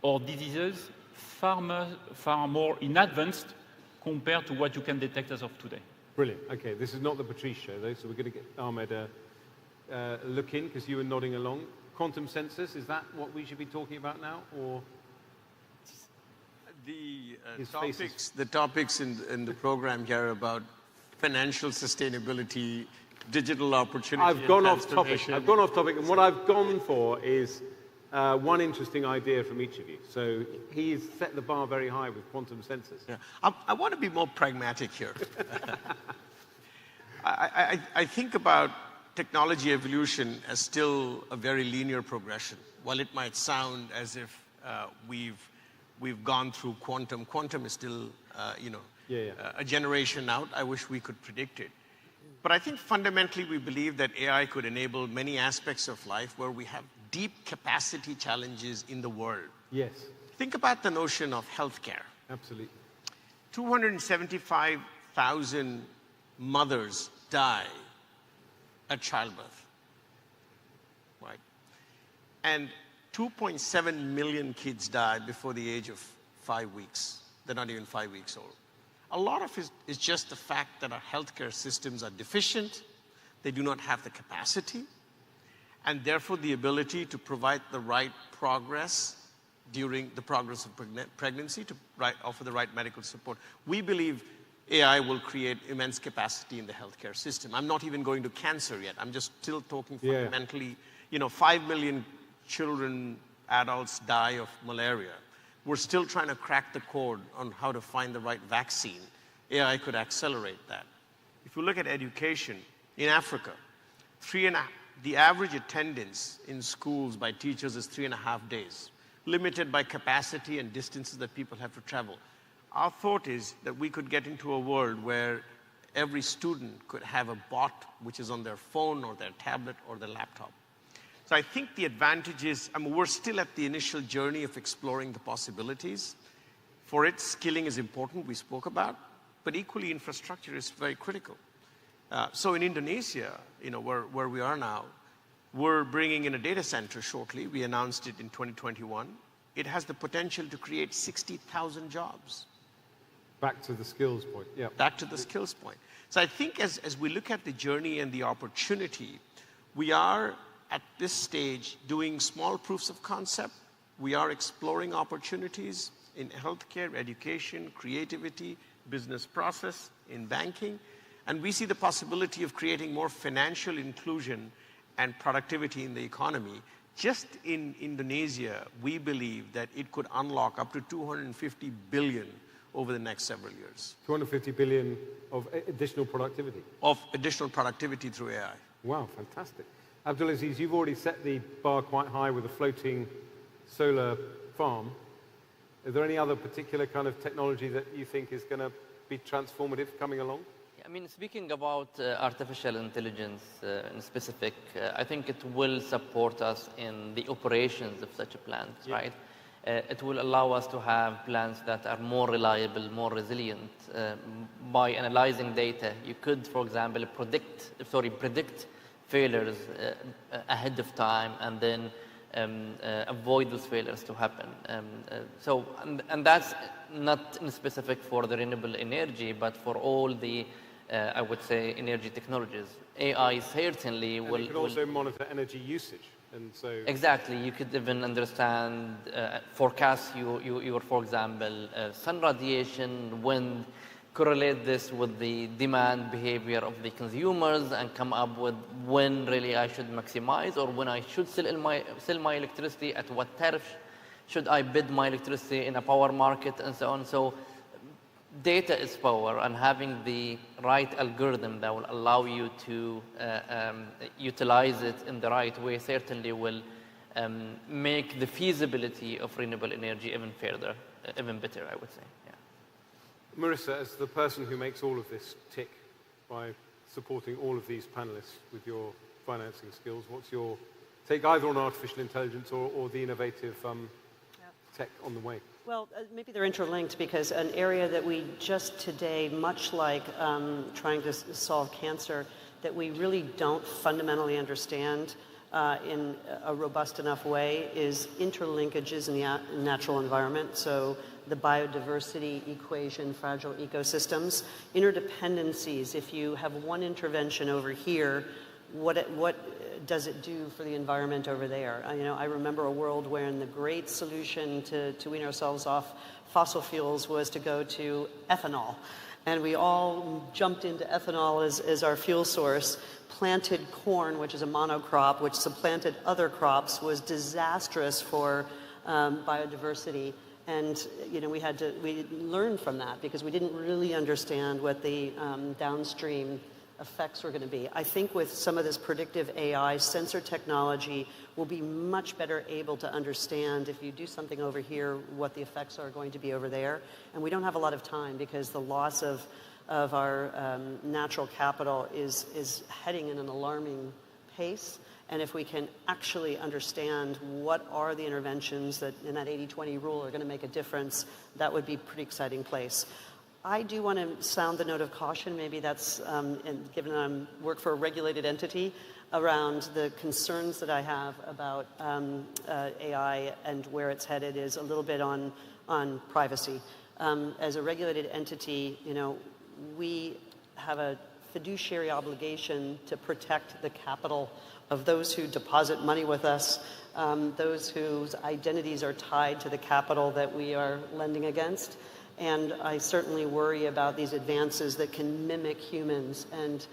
[SPEAKER 9] or diseases far more in advance compared to what you can detect as of today.
[SPEAKER 8] Brilliant. Okay, this is not the Patrice show, though, so we're going to get Ahmed a look in, because you were nodding along. Quantum sensors, is that what we should be talking about now, or...?
[SPEAKER 13] The topics in the program here about financial sustainability, digital opportunity.
[SPEAKER 8] I've gone off topic, and what I've gone for is one interesting idea from each of you. So he's set the bar very high with quantum sensors.
[SPEAKER 13] Yeah. I want to be more pragmatic here. I think about technology evolution as still a very linear progression. While it might sound as if we've gone through quantum. Quantum is still, a generation out. I wish we could predict it. But I think fundamentally we believe that AI could enable many aspects of life where we have deep capacity challenges in the world.
[SPEAKER 8] Yes.
[SPEAKER 13] Think about the notion of healthcare.
[SPEAKER 8] Absolutely.
[SPEAKER 13] 275,000 mothers die at childbirth, right? And 2.7 million kids die before the age of 5 weeks. They're not even 5 weeks old. A lot of it is just the fact that our healthcare systems are deficient. They do not have the capacity. and therefore the ability to provide the right progress during the progress of pregnancy, to offer the right medical support. We believe AI will create immense capacity in the healthcare system. I'm not even going to cancer yet. I'm just still talking fundamentally. 5 million children, adults die of malaria. We're still trying to crack the code on how to find the right vaccine. AI could accelerate that. If you look at education, in Africa, the average attendance in schools by teachers is 3.5 days, limited by capacity and distances that people have to travel. Our thought is that we could get into a world where every student could have a bot which is on their phone or their tablet or their laptop. So I think the advantage is, we're still at the initial journey of exploring the possibilities. For it, skilling is important, we spoke about, but equally infrastructure is very critical. So in Indonesia, where we are now, we're bringing in a data center shortly. We announced it in 2021. It has the potential to create 60,000 jobs.
[SPEAKER 14] Back to the skills point, yeah.
[SPEAKER 13] Back to the skills point. So I think as we look at the journey and the opportunity, we are at this stage doing small proofs of concept. We are exploring opportunities in healthcare, education, creativity, business process, in banking. And we see the possibility of creating more financial inclusion and productivity in the economy. Just in Indonesia, we believe that it could unlock up to 250 billion over the next several years.
[SPEAKER 14] 250 billion of additional productivity?
[SPEAKER 13] Of additional productivity through AI.
[SPEAKER 14] Wow, fantastic. Abdulaziz, you've already set the bar quite high with a floating solar farm. Are there any other particular kind of technology that you think is going to be transformative coming along?
[SPEAKER 12] I mean, speaking about artificial intelligence in specific, I think it will support us in the operations of such a plant, right? It will allow us to have plants that are more reliable, more resilient. By analyzing data, you could, for example, predict failures ahead of time and then avoid those failures to happen. And that's not specific for the renewable energy, but for all the I would say energy technologies. AI certainly will...
[SPEAKER 14] You can also monitor energy usage. And so
[SPEAKER 12] exactly, you could even understand, forecast your, for example, sun radiation, wind, correlate this with the demand behavior of the consumers and come up with when really I should maximize or when I should sell my electricity, at what tariff should I bid my electricity in a power market, and so on. So data is power, and having the right algorithm that will allow you to utilize it in the right way certainly will make the feasibility of renewable energy even further, even better, I would say. Yeah.
[SPEAKER 14] Marissa, as the person who makes all of this tick by supporting all of these panelists with your financing skills, what's your take either on artificial intelligence or the innovative tech on the way?
[SPEAKER 11] Well, maybe they're interlinked, because an area that we just today, much like trying to solve cancer, that we really don't fundamentally understand in a robust enough way is interlinkages in the natural environment. So the biodiversity equation, fragile ecosystems, interdependencies. If you have one intervention over here, what does it do for the environment over there? I remember a world wherein the great solution to wean ourselves off fossil fuels was to go to ethanol. And we all jumped into ethanol as our fuel source. Planted corn, which is a monocrop, which supplanted other crops, was disastrous for biodiversity. And we learned from that, because we didn't really understand what the downstream effects were going to be. I think with some of this predictive AI, sensor technology will be much better able to understand, if you do something over here, what the effects are going to be over there. And we don't have a lot of time, because the loss of our natural capital is heading in an alarming pace. And if we can actually understand what are the interventions that in that 80-20 rule are going to make a difference, that would be a pretty exciting place. I do want to sound the note of caution, maybe that's, given that I work for a regulated entity, around the concerns that I have about AI and where it's headed is a little bit on privacy. As a regulated entity, we have a fiduciary obligation to protect the capital of those who deposit money with us, those whose identities are tied to the capital that we are lending against. And I certainly worry about these advances that can mimic humans and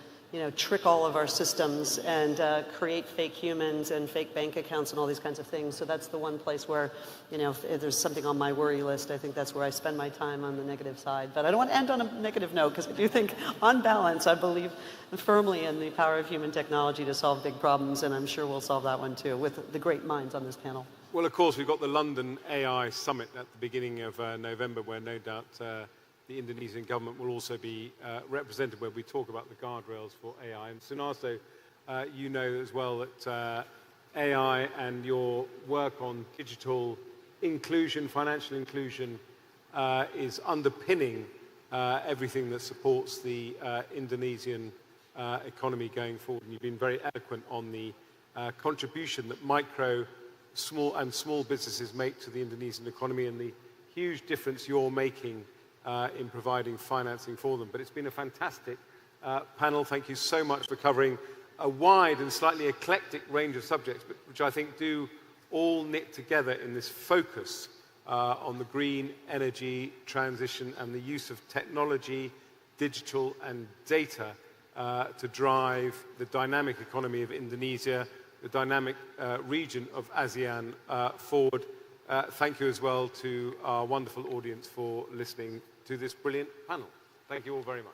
[SPEAKER 11] trick all of our systems and create fake humans and fake bank accounts and all these kinds of things. So that's the one place where, if there's something on my worry list, I think that's where I spend my time on the negative side. But I don't want to end on a negative note, because I do think, on balance, I believe firmly in the power of human technology to solve big problems, and I'm sure we'll solve that one too, with the great minds on this panel.
[SPEAKER 14] Well, of course, we've got the London AI Summit at the beginning of November, where no doubt the Indonesian government will also be represented, where we talk about the guardrails for AI. And Sunarso, you know as well that AI and your work on digital inclusion, financial inclusion, is underpinning everything that supports the Indonesian economy going forward. And you've been very eloquent on the contribution that small businesses make to the Indonesian economy, and the huge difference you're making in providing financing for them. But it's been a fantastic panel. Thank you so much for covering a wide and slightly eclectic range of subjects, but which I think do all knit together in this focus on the green energy transition and the use of technology, digital and data to drive the dynamic economy of Indonesia, the dynamic region of ASEAN forward. Thank you as well to our wonderful audience for listening to this brilliant panel. Thank you all very much.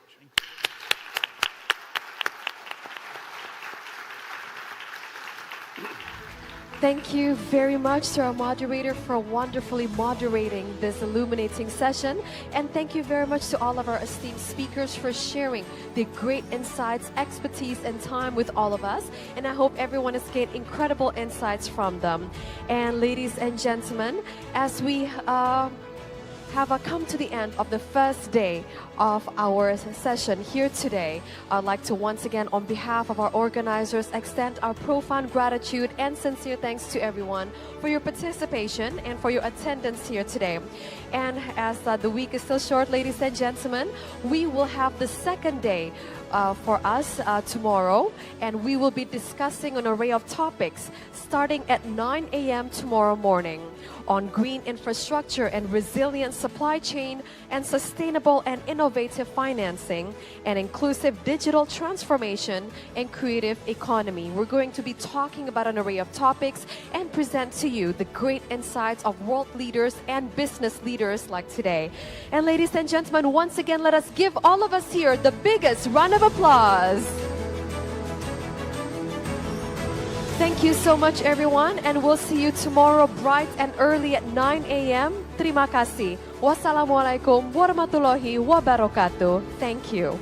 [SPEAKER 6] Thank you very much to our moderator for wonderfully moderating this illuminating session. And thank you very much to all of our esteemed speakers for sharing the great insights, expertise, and time with all of us. And I hope everyone has gained incredible insights from them. And ladies and gentlemen, as we have come to the end of the first day of our session here today, I'd like to once again, on behalf of our organizers, extend our profound gratitude and sincere thanks to everyone for your participation and for your attendance here today. And as the week is still short, ladies and gentlemen, we will have the second day for us tomorrow, and we will be discussing an array of topics starting at 9 a.m. tomorrow morning on green infrastructure and resilient supply chain and sustainable and innovative financing and inclusive digital transformation and creative economy. We're going to be talking about an array of topics and present to you the great insights of world leaders and business leaders like today. And ladies and gentlemen, once again, let us give all of us here the biggest round of applause. Thank you so much, everyone, and we'll see you tomorrow bright and early at 9 a.m. Terima kasih. Wassalamualaikum warahmatullahi wabarakatuh. Thank you.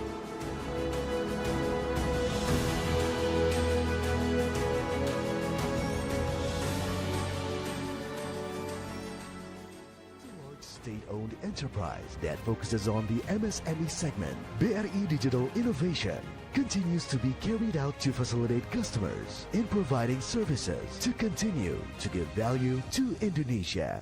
[SPEAKER 15] State-owned enterprise that focuses on the MSME segment, BRI Digital Innovation continues to be carried out to facilitate customers in providing services to continue to give value to Indonesia.